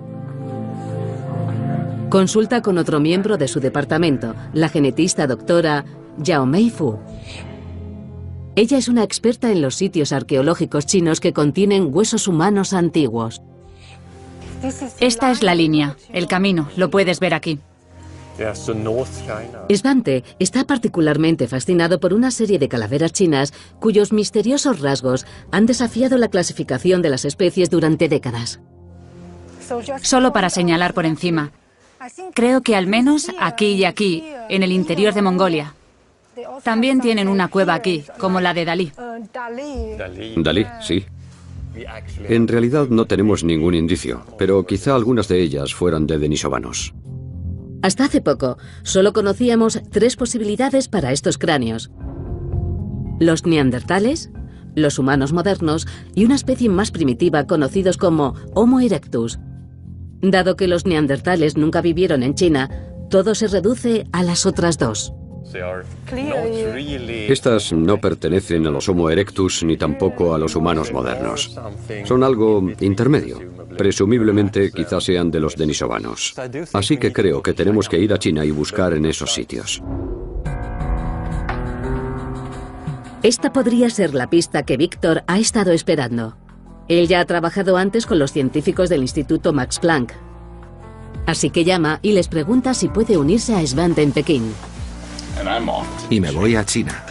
S1: Consulta con otro miembro de su departamento, la genetista doctora Yaomei Fu. Ella es una experta en los sitios arqueológicos chinos que contienen huesos humanos antiguos.
S5: Esta es la línea, el camino, lo puedes ver aquí.
S1: Svante está particularmente fascinado por una serie de calaveras chinas cuyos misteriosos rasgos han desafiado la clasificación de las especies durante décadas.
S5: Solo para señalar por encima. Creo que al menos aquí y aquí, en el interior de Mongolia. También tienen una cueva aquí, como la de Dalí.
S3: Dalí, sí. En realidad no tenemos ningún indicio, pero quizá algunas de ellas fueran de denisovanos.
S1: Hasta hace poco, solo conocíamos 3 posibilidades para estos cráneos: los neandertales, los humanos modernos y una especie más primitiva conocidos como Homo erectus. Dado que los neandertales nunca vivieron en China, todo se reduce a las otras 2.
S3: Estas no pertenecen a los Homo erectus ni tampoco a los humanos modernos. Son algo intermedio. Presumiblemente quizás sean de los denisovanos. Así que creo que tenemos que ir a China y buscar en esos sitios.
S1: Esta podría ser la pista que Víctor ha estado esperando. Él ya ha trabajado antes con los científicos del Instituto Max Planck. Así que llama y les pregunta si puede unirse a Svante en Pekín.
S6: Y me voy a China.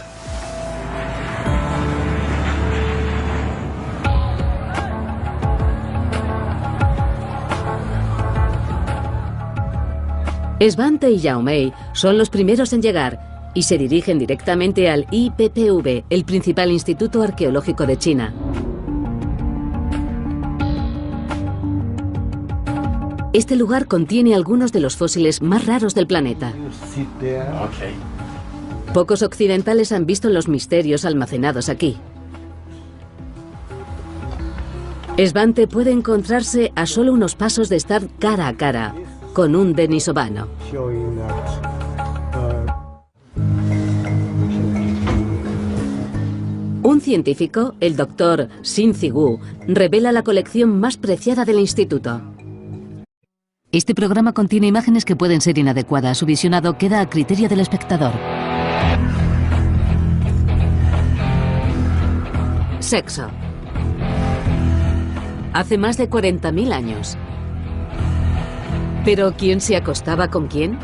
S1: Svante y Yao Mei son los primeros en llegar y se dirigen directamente al IPPV, el principal instituto arqueológico de China. Este lugar contiene algunos de los fósiles más raros del planeta. Pocos occidentales han visto los misterios almacenados aquí. Svante puede encontrarse a solo unos pasos de estar cara a cara con un denisovano. Un científico, el doctor Xin Zigu, revela la colección más preciada del instituto. Este programa contiene imágenes que pueden ser inadecuadas. Su visionado queda a criterio del espectador. Sexo. Hace más de 40.000 años. ¿Pero quién se acostaba con quién?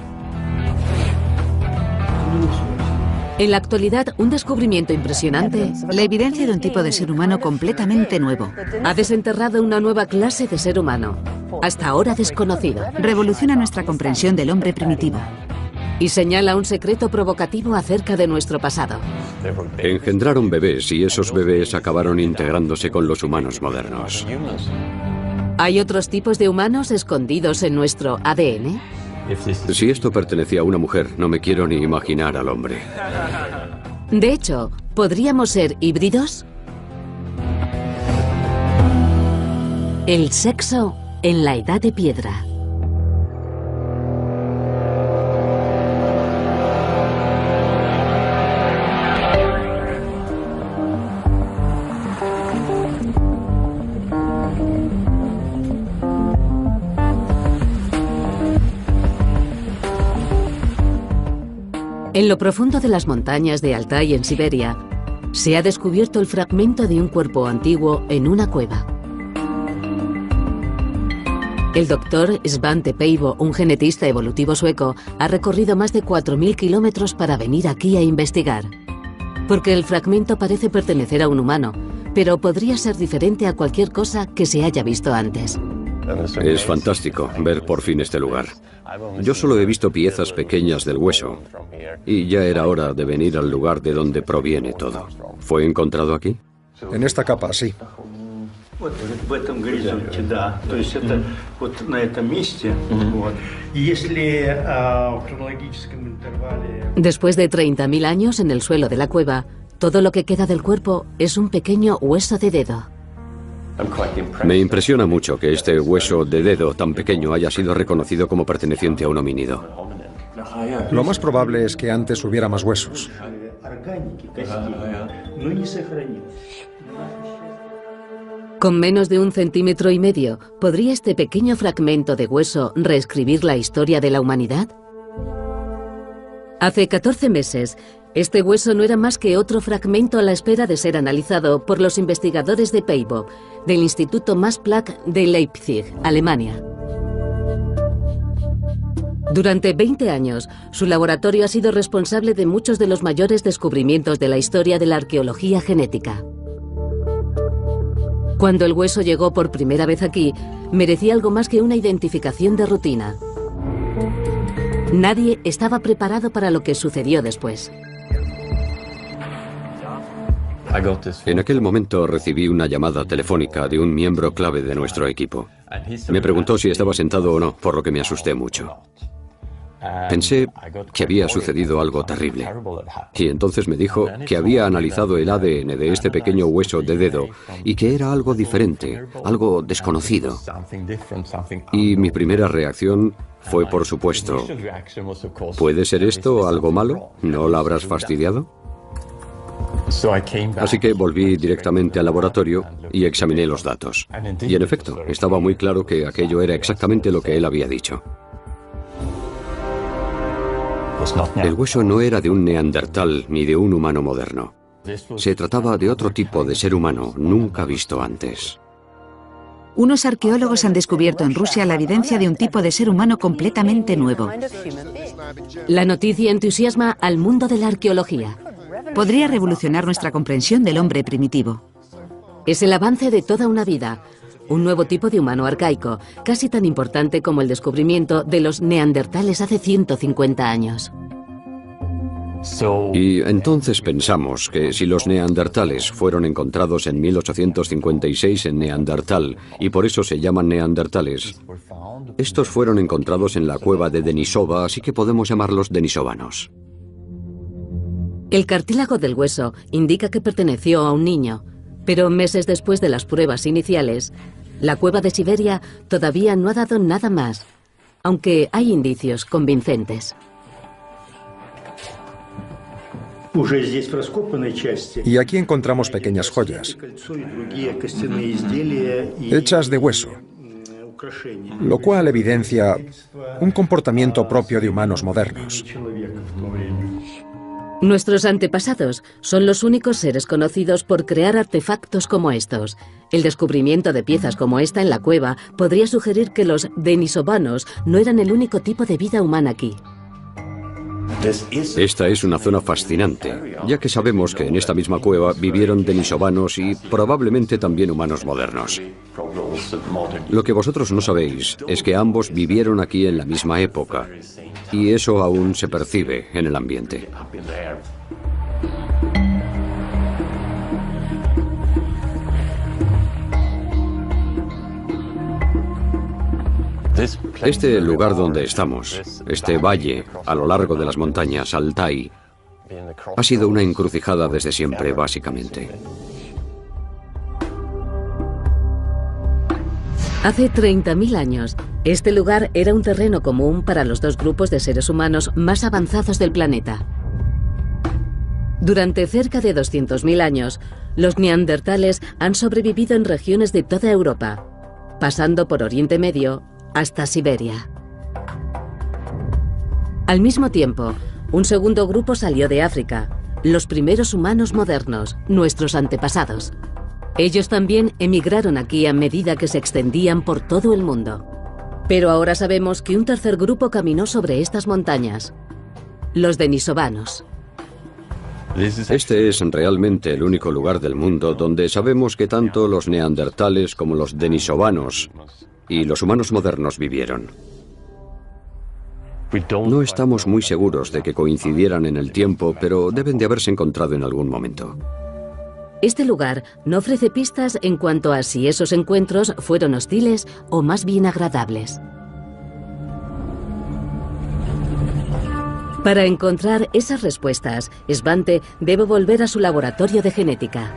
S1: En la actualidad, un descubrimiento impresionante.
S2: La evidencia de un tipo de ser humano completamente nuevo.
S1: Ha desenterrado una nueva clase de ser humano, hasta ahora desconocido.
S2: Revoluciona nuestra comprensión del hombre primitivo.
S1: Y señala un secreto provocativo acerca de nuestro pasado.
S3: Engendraron bebés y esos bebés acabaron integrándose con los humanos modernos.
S1: ¿Hay otros tipos de humanos escondidos en nuestro ADN?
S3: Si esto pertenecía a una mujer, no me quiero ni imaginar al hombre.
S1: De hecho, ¿podríamos ser híbridos? El sexo en la Edad de Piedra. En lo profundo de las montañas de Altai, en Siberia, se ha descubierto el fragmento de un cuerpo antiguo en una cueva. El doctor Svante Pääbo, un genetista evolutivo sueco, ha recorrido más de 4.000 kilómetros para venir aquí a investigar. Porque el fragmento parece pertenecer a un humano, pero podría ser diferente a cualquier cosa que se haya visto antes.
S3: Es fantástico ver por fin este lugar. Yo solo he visto piezas pequeñas del hueso y ya era hora de venir al lugar de donde proviene todo. ¿Fue encontrado aquí?
S4: En esta capa, sí.
S1: Después de 30.000 años en el suelo de la cueva, todo lo que queda del cuerpo es un pequeño hueso de dedo.
S3: Me impresiona mucho que este hueso de dedo tan pequeño haya sido reconocido como perteneciente a un homínido.
S4: Lo más probable es que antes hubiera más huesos.
S1: Con menos de 1,5 centímetros, ¿podría este pequeño fragmento de hueso reescribir la historia de la humanidad? Hace 14 meses, este hueso no era más que otro fragmento a la espera de ser analizado por los investigadores de Pääbo, del Instituto Max Planck de Leipzig, Alemania. Durante 20 años, su laboratorio ha sido responsable de muchos de los mayores descubrimientos de la historia de la arqueología genética. Cuando el hueso llegó por primera vez aquí, merecía algo más que una identificación de rutina. Nadie estaba preparado para lo que sucedió después.
S3: En aquel momento recibí una llamada telefónica de un miembro clave de nuestro equipo. Me preguntó si estaba sentado o no, por lo que me asusté mucho. Pensé que había sucedido algo terrible. Y entonces me dijo que había analizado el ADN de este pequeño hueso de dedo y que era algo diferente, algo desconocido. Y mi primera reacción fue, por supuesto, ¿puede ser esto algo malo? ¿No la habrás fastidiado? Así que volví directamente al laboratorio y examiné los datos. Y en efecto, estaba muy claro que aquello era exactamente lo que él había dicho. El hueso no era de un neandertal ni de un humano moderno. Se trataba de otro tipo de ser humano nunca visto antes.
S2: Unos arqueólogos han descubierto en Rusia la evidencia de un tipo de ser humano completamente nuevo.
S1: La noticia entusiasma al mundo de la arqueología.
S2: Podría revolucionar nuestra comprensión del hombre primitivo.
S1: Es el avance de toda una vida. Un nuevo tipo de humano arcaico, casi tan importante como el descubrimiento de los neandertales hace 150 años.
S3: Y entonces pensamos que si los neandertales fueron encontrados en 1856 en Neandertal y por eso se llaman neandertales, estos fueron encontrados en la cueva de Denisova, así que podemos llamarlos denisovanos.
S1: El cartílago del hueso indica que perteneció a un niño, pero meses después de las pruebas iniciales, la cueva de Siberia todavía no ha dado nada más, aunque hay indicios convincentes.
S4: Y aquí encontramos pequeñas joyas, hechas de hueso, lo cual evidencia un comportamiento propio de humanos modernos.
S1: Nuestros antepasados son los únicos seres conocidos por crear artefactos como estos. El descubrimiento de piezas como esta en la cueva podría sugerir que los denisovanos no eran el único tipo de vida humana aquí.
S3: Esta es una zona fascinante, ya que sabemos que en esta misma cueva vivieron denisovanos y probablemente también humanos modernos. Lo que vosotros no sabéis es que ambos vivieron aquí en la misma época, y eso aún se percibe en el ambiente. Este lugar donde estamos, este valle a lo largo de las montañas Altai, ha sido una encrucijada desde siempre, básicamente.
S1: Hace 30.000 años, este lugar era un terreno común para los dos grupos de seres humanos más avanzados del planeta. Durante cerca de 200.000 años, los neandertales han sobrevivido en regiones de toda Europa, pasando por Oriente Medio hasta Siberia. Al mismo tiempo, un segundo grupo salió de África, los primeros humanos modernos, nuestros antepasados. Ellos también emigraron aquí a medida que se extendían por todo el mundo. Pero ahora sabemos que un tercer grupo caminó sobre estas montañas, los denisovanos.
S3: Este es realmente el único lugar del mundo donde sabemos que tanto los neandertales como los denisovanos y los humanos modernos vivieron. No estamos muy seguros de que coincidieran en el tiempo, pero deben de haberse encontrado en algún momento.
S1: Este lugar no ofrece pistas en cuanto a si esos encuentros fueron hostiles o más bien agradables. Para encontrar esas respuestas, Svante debe volver a su laboratorio de genética.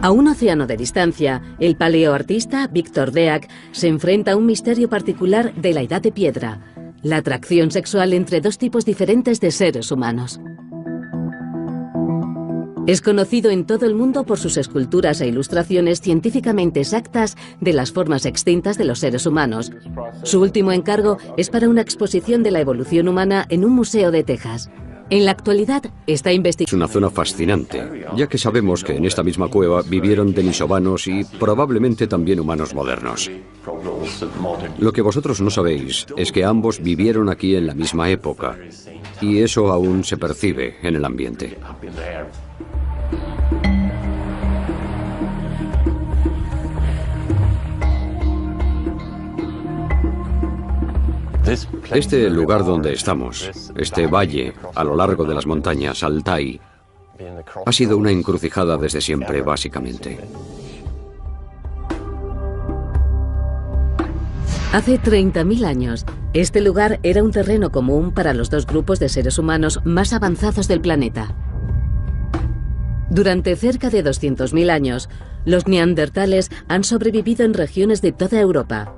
S1: A un océano de distancia, el paleoartista Viktor Deák se enfrenta a un misterio particular de la Edad de Piedra, la atracción sexual entre dos tipos diferentes de seres humanos. Es conocido en todo el mundo por sus esculturas e ilustraciones científicamente exactas de las formas extintas de los seres humanos. Su último encargo es para una exposición de la evolución humana en un museo de Texas. En la actualidad está investigando.
S3: Es una zona fascinante, ya que sabemos que en esta misma cueva vivieron denisovanos y probablemente también humanos modernos. Lo que vosotros no sabéis es que ambos vivieron aquí en la misma época, y eso aún se percibe en el ambiente. Este lugar donde estamos, este valle a lo largo de las montañas Altai, ha sido una encrucijada desde siempre, básicamente.
S1: Hace 30.000 años, este lugar era un terreno común para los dos grupos de seres humanos más avanzados del planeta. Durante cerca de 200.000 años, los neandertales han sobrevivido en regiones de toda Europa,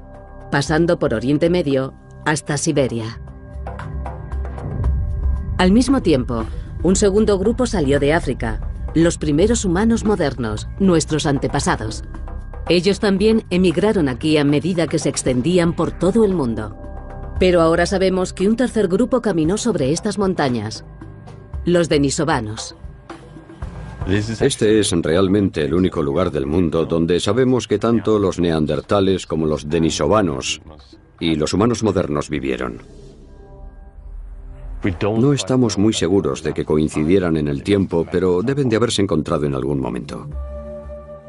S1: pasando por Oriente Medio hasta Siberia. Al mismo tiempo, un segundo grupo salió de África, los primeros humanos modernos, nuestros antepasados. Ellos también emigraron aquí a medida que se extendían por todo el mundo. Pero ahora sabemos que un tercer grupo caminó sobre estas montañas, los denisovanos.
S3: Este es realmente el único lugar del mundo donde sabemos que tanto los neandertales como los denisovanos y los humanos modernos vivieron. No estamos muy seguros de que coincidieran en el tiempo, pero deben de haberse encontrado en algún momento.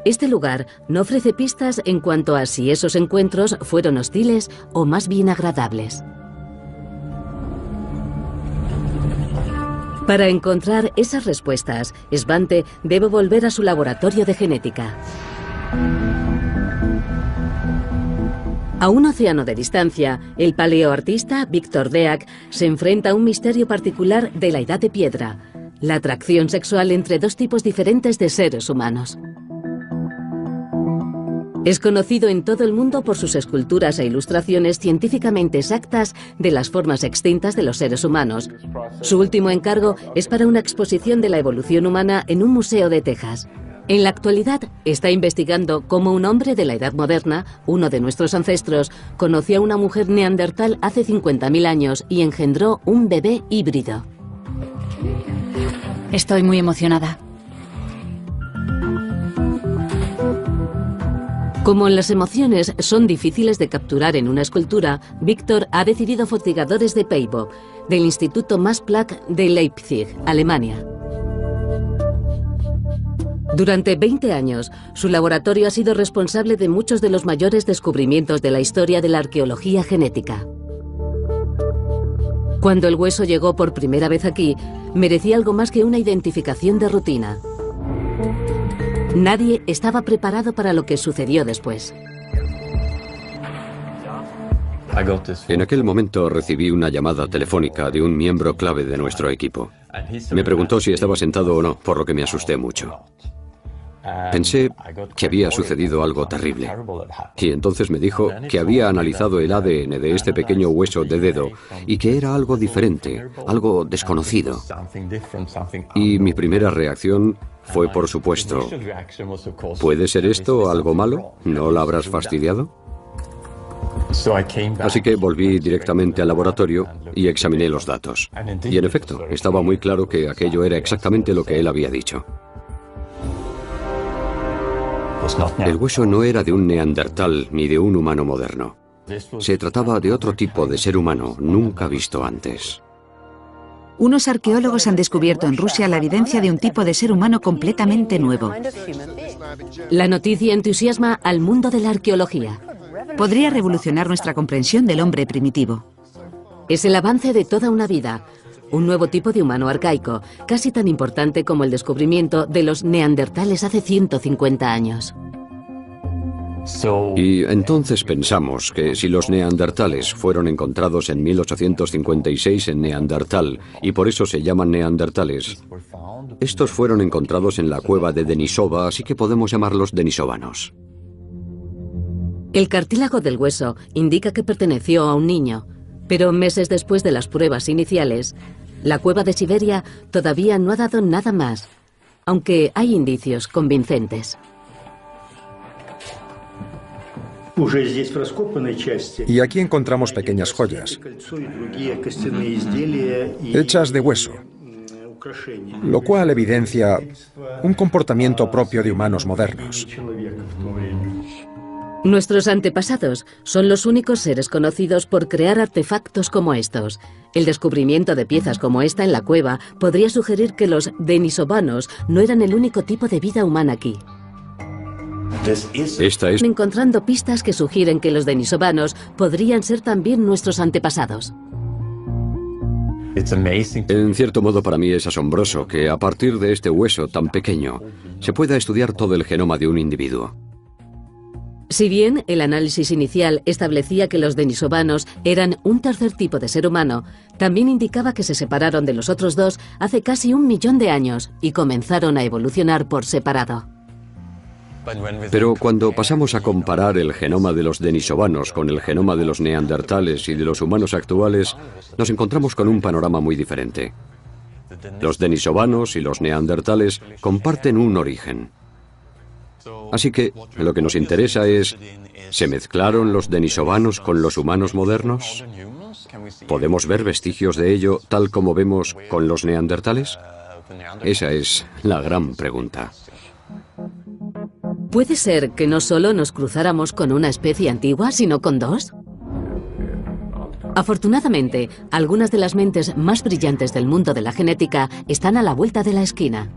S1: Este lugar no ofrece pistas en cuanto a si esos encuentros fueron hostiles o más bien agradables. Para encontrar esas respuestas, Svante debe volver a su laboratorio de genética. A un océano de distancia, el paleoartista Victor Deak se enfrenta a un misterio particular de la Edad de Piedra: la atracción sexual entre dos tipos diferentes de seres humanos. Es conocido en todo el mundo por sus esculturas e ilustraciones científicamente exactas de las formas extintas de los seres humanos. Su último encargo es para una exposición de la evolución humana en un museo de Texas. En la actualidad está investigando cómo un hombre de la Edad Moderna, uno de nuestros ancestros, conoció a una mujer neandertal hace 50.000 años y engendró un bebé híbrido.
S5: Estoy muy emocionada.
S1: Como las emociones son difíciles de capturar en una escultura, Víctor ha decidido fotografadores de Peibo, del Instituto Max Planck de Leipzig, Alemania. Durante 20 años, su laboratorio ha sido responsable de muchos de los mayores descubrimientos de la historia de la arqueología genética. Cuando el hueso llegó por primera vez aquí, merecía algo más que una identificación de rutina. Nadie estaba preparado para lo que sucedió después.
S3: En aquel momento recibí una llamada telefónica de un miembro clave de nuestro equipo. Me preguntó si estaba sentado o no, por lo que me asusté mucho. Pensé que había sucedido algo terrible. Y entonces me dijo que había analizado el ADN de este pequeño hueso de dedo y que era algo diferente, algo desconocido. Y mi primera reacción fue, por supuesto, ¿puede ser esto algo malo? ¿No la habrás fastidiado? Así que volví directamente al laboratorio y examiné los datos. Y en efecto, estaba muy claro que aquello era exactamente lo que él había dicho. El hueso no era de un neandertal ni de un humano moderno. Se trataba de otro tipo de ser humano nunca visto antes.
S2: Unos arqueólogos han descubierto en Rusia la evidencia de un tipo de ser humano completamente nuevo.
S1: La noticia entusiasma al mundo de la arqueología.
S2: Podría revolucionar nuestra comprensión del hombre primitivo.
S1: Es el avance de toda una vida. Un nuevo tipo de humano arcaico, casi tan importante como el descubrimiento de los neandertales hace 150 años.
S3: Y entonces pensamos que si los neandertales fueron encontrados en 1856 en Neandertal y por eso se llaman neandertales, estos fueron encontrados en la cueva de Denisova, así que podemos llamarlos denisovanos.
S1: El cartílago del hueso indica que perteneció a un niño, pero meses después de las pruebas iniciales, la cueva de Siberia todavía no ha dado nada más, aunque hay indicios convincentes.
S4: Y aquí encontramos pequeñas joyas, hechas de hueso, lo cual evidencia un comportamiento propio de humanos modernos.
S1: Nuestros antepasados son los únicos seres conocidos por crear artefactos como estos. El descubrimiento de piezas como esta en la cueva podría sugerir que los denisovanos no eran el único tipo de vida humana aquí.
S3: Esta es...
S1: Encontrando pistas que sugieren que los denisovanos podrían ser también nuestros antepasados.
S3: En cierto modo para mí es asombroso que a partir de este hueso tan pequeño se pueda estudiar todo el genoma de un individuo.
S1: Si bien el análisis inicial establecía que los denisovanos eran un tercer tipo de ser humano, también indicaba que se separaron de los otros dos hace casi 1 millón de años y comenzaron a evolucionar por separado.
S3: Pero cuando pasamos a comparar el genoma de los denisovanos con el genoma de los neandertales y de los humanos actuales, nos encontramos con un panorama muy diferente. Los denisovanos y los neandertales comparten un origen. Así que lo que nos interesa es, ¿se mezclaron los denisovanos con los humanos modernos? ¿Podemos ver vestigios de ello tal como vemos con los neandertales? Esa es la gran pregunta.
S1: ¿Puede ser que no solo nos cruzáramos con una especie antigua, sino con dos? Afortunadamente, algunas de las mentes más brillantes del mundo de la genética están a la vuelta de la esquina.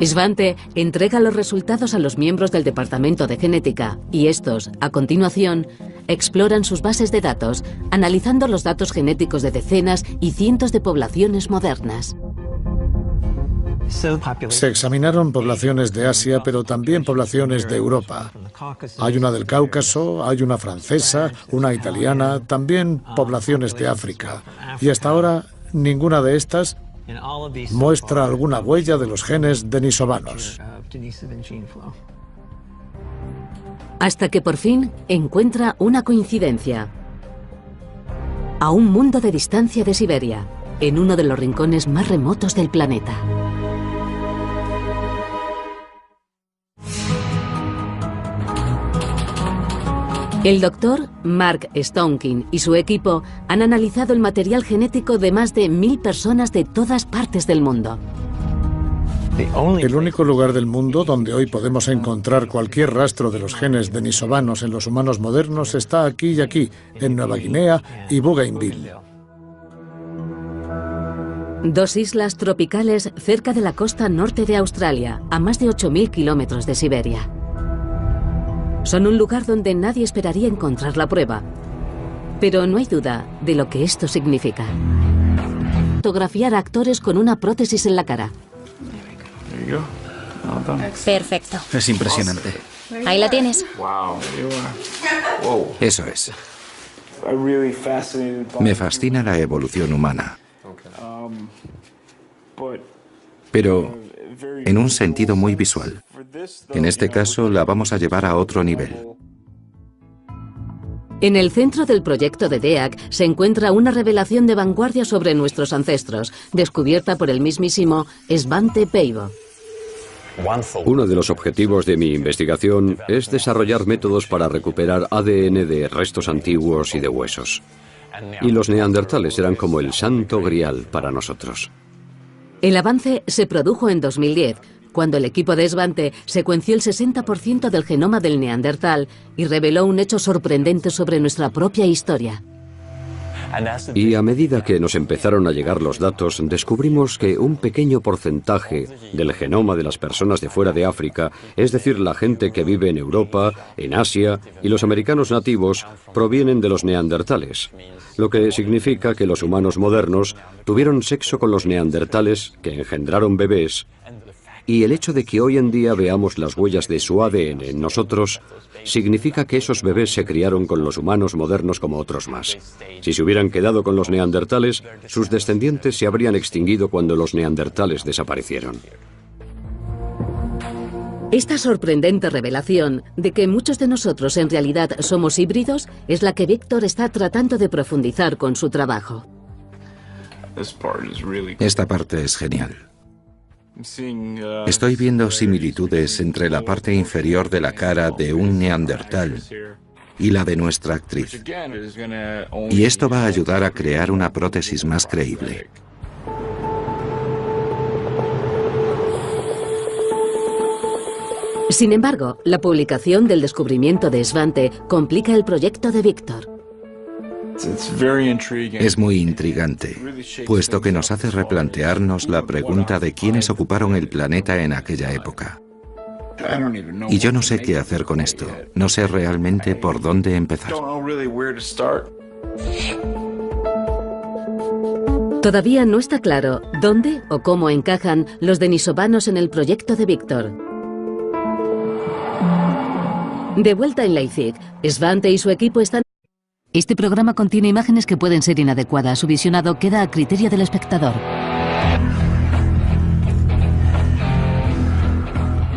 S1: Svante entrega los resultados a los miembros del Departamento de Genética y estos, a continuación, exploran sus bases de datos, analizando los datos genéticos de decenas y cientos de poblaciones modernas.
S7: Se examinaron poblaciones de Asia, pero también poblaciones de Europa. Hay una del Cáucaso, hay una francesa, una italiana, también poblaciones de África. Y hasta ahora, ninguna de estas muestra alguna huella de los genes denisovanos.
S1: Hasta que por fin encuentra una coincidencia. A un mundo de distancia de Siberia, en uno de los rincones más remotos del planeta. El doctor Mark Stonkin y su equipo han analizado el material genético de más de 1000 personas de todas partes del mundo.
S7: El único lugar del mundo donde hoy podemos encontrar cualquier rastro de los genes denisovanos en los humanos modernos está aquí y aquí, en Nueva Guinea y Bougainville.
S1: Dos islas tropicales cerca de la costa norte de Australia, a más de 8000 kilómetros de Siberia. Son un lugar donde nadie esperaría encontrar la prueba. Pero no hay duda de lo que esto significa. Fotografiar a actores con una prótesis en la cara.
S9: Perfecto.
S8: Es impresionante.
S9: Ahí la tienes.
S6: Eso es. Me fascina la evolución humana. Pero en un sentido muy visual. En este caso, la vamos a llevar a otro nivel.
S1: En el centro del proyecto de DEAC se encuentra una revelación de vanguardia sobre nuestros ancestros, descubierta por el mismísimo Svante Pääbo.
S3: Uno de los objetivos de mi investigación es desarrollar métodos para recuperar ADN de restos antiguos y de huesos. Y los neandertales eran como el santo grial para nosotros.
S1: El avance se produjo en 2010, cuando el equipo de Svante secuenció el 60% del genoma del neandertal y reveló un hecho sorprendente sobre nuestra propia historia.
S3: Y a medida que nos empezaron a llegar los datos, descubrimos que un pequeño porcentaje del genoma de las personas de fuera de África, es decir, la gente que vive en Europa, en Asia y los americanos nativos, provienen de los neandertales. Lo que significa que los humanos modernos tuvieron sexo con los neandertales, que engendraron bebés, y el hecho de que hoy en día veamos las huellas de su ADN en nosotros significa que esos bebés se criaron con los humanos modernos como otros más. Si se hubieran quedado con los neandertales, sus descendientes se habrían extinguido cuando los neandertales desaparecieron.
S1: Esta sorprendente revelación de que muchos de nosotros en realidad somos híbridos es la que Víctor está tratando de profundizar con su trabajo.
S6: Esta parte es genial. Estoy viendo similitudes entre la parte inferior de la cara de un neandertal y la de nuestra actriz. Y esto va a ayudar a crear una prótesis más creíble.
S1: Sin embargo, la publicación del descubrimiento de Svante complica el proyecto de Víctor.
S6: Es muy intrigante, puesto que nos hace replantearnos la pregunta de quiénes ocuparon el planeta en aquella época. Y yo no sé qué hacer con esto. No sé realmente por dónde empezar.
S1: Todavía no está claro dónde o cómo encajan los denisovanos en el proyecto de Víctor. De vuelta en Leipzig, Svante y su equipo están... Este programa contiene imágenes que pueden ser inadecuadas. Su visionado queda a criterio del espectador.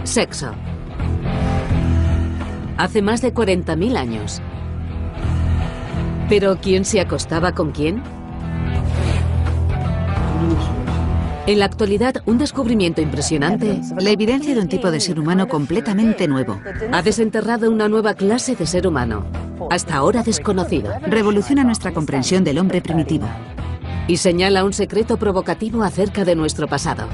S1: Sexo. Hace más de 40.000 años. ¿Pero quién se acostaba con quién? En la actualidad, un descubrimiento impresionante...
S2: La evidencia de un tipo de ser humano completamente nuevo.
S1: Ha desenterrado una nueva clase de ser humano. hasta ahora desconocido.
S2: Revoluciona nuestra comprensión del hombre primitivo.
S1: Y señala un secreto provocativo acerca de nuestro pasado.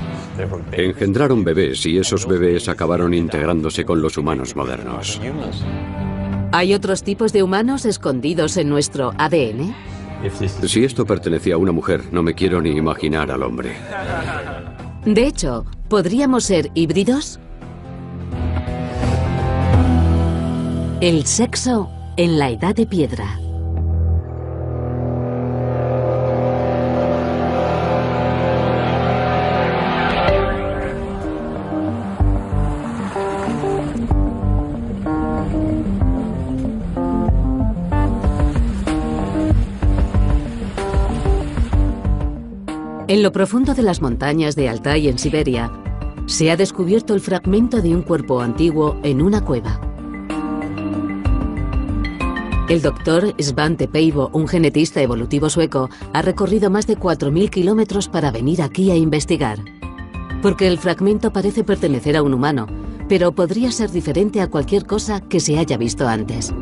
S3: Engendraron bebés y esos bebés acabaron integrándose con los humanos modernos.
S1: ¿Hay otros tipos de humanos escondidos en nuestro ADN?
S3: Si esto pertenecía a una mujer, no me quiero ni imaginar al hombre.
S1: De hecho, ¿podríamos ser híbridos? El sexo en la Edad de Piedra. En lo profundo de las montañas de Altai, en Siberia, se ha descubierto el fragmento de un cuerpo antiguo en una cueva. El doctor Svante Peivo, un genetista evolutivo sueco, ha recorrido más de 4.000 kilómetros para venir aquí a investigar. Porque el fragmento parece pertenecer a un humano, pero podría ser diferente a cualquier cosa que se haya visto antes.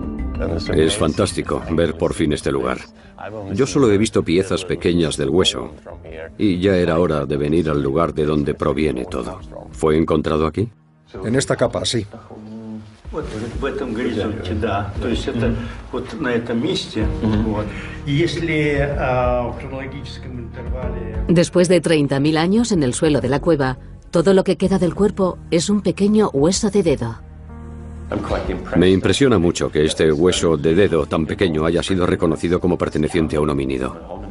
S3: Es fantástico ver por fin este lugar. Yo solo he visto piezas pequeñas del hueso y ya era hora de venir al lugar de donde proviene todo. ¿Fue encontrado aquí?
S4: En esta capa, sí.
S1: Después de 30.000 años en el suelo de la cueva, todo lo que queda del cuerpo es un pequeño hueso de dedo.
S3: Me impresiona mucho que este hueso de dedo tan pequeño haya sido reconocido como perteneciente a un homínido.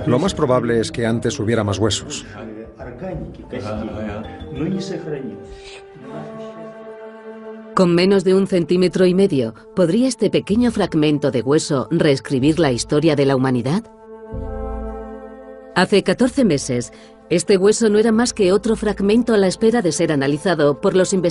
S4: Lo más probable es que antes hubiera más huesos.
S1: Con menos de 1,5 centímetros, ¿podría este pequeño fragmento de hueso reescribir la historia de la humanidad? Hace 14 meses, este hueso no era más que otro fragmento a la espera de ser analizado por los investigadores.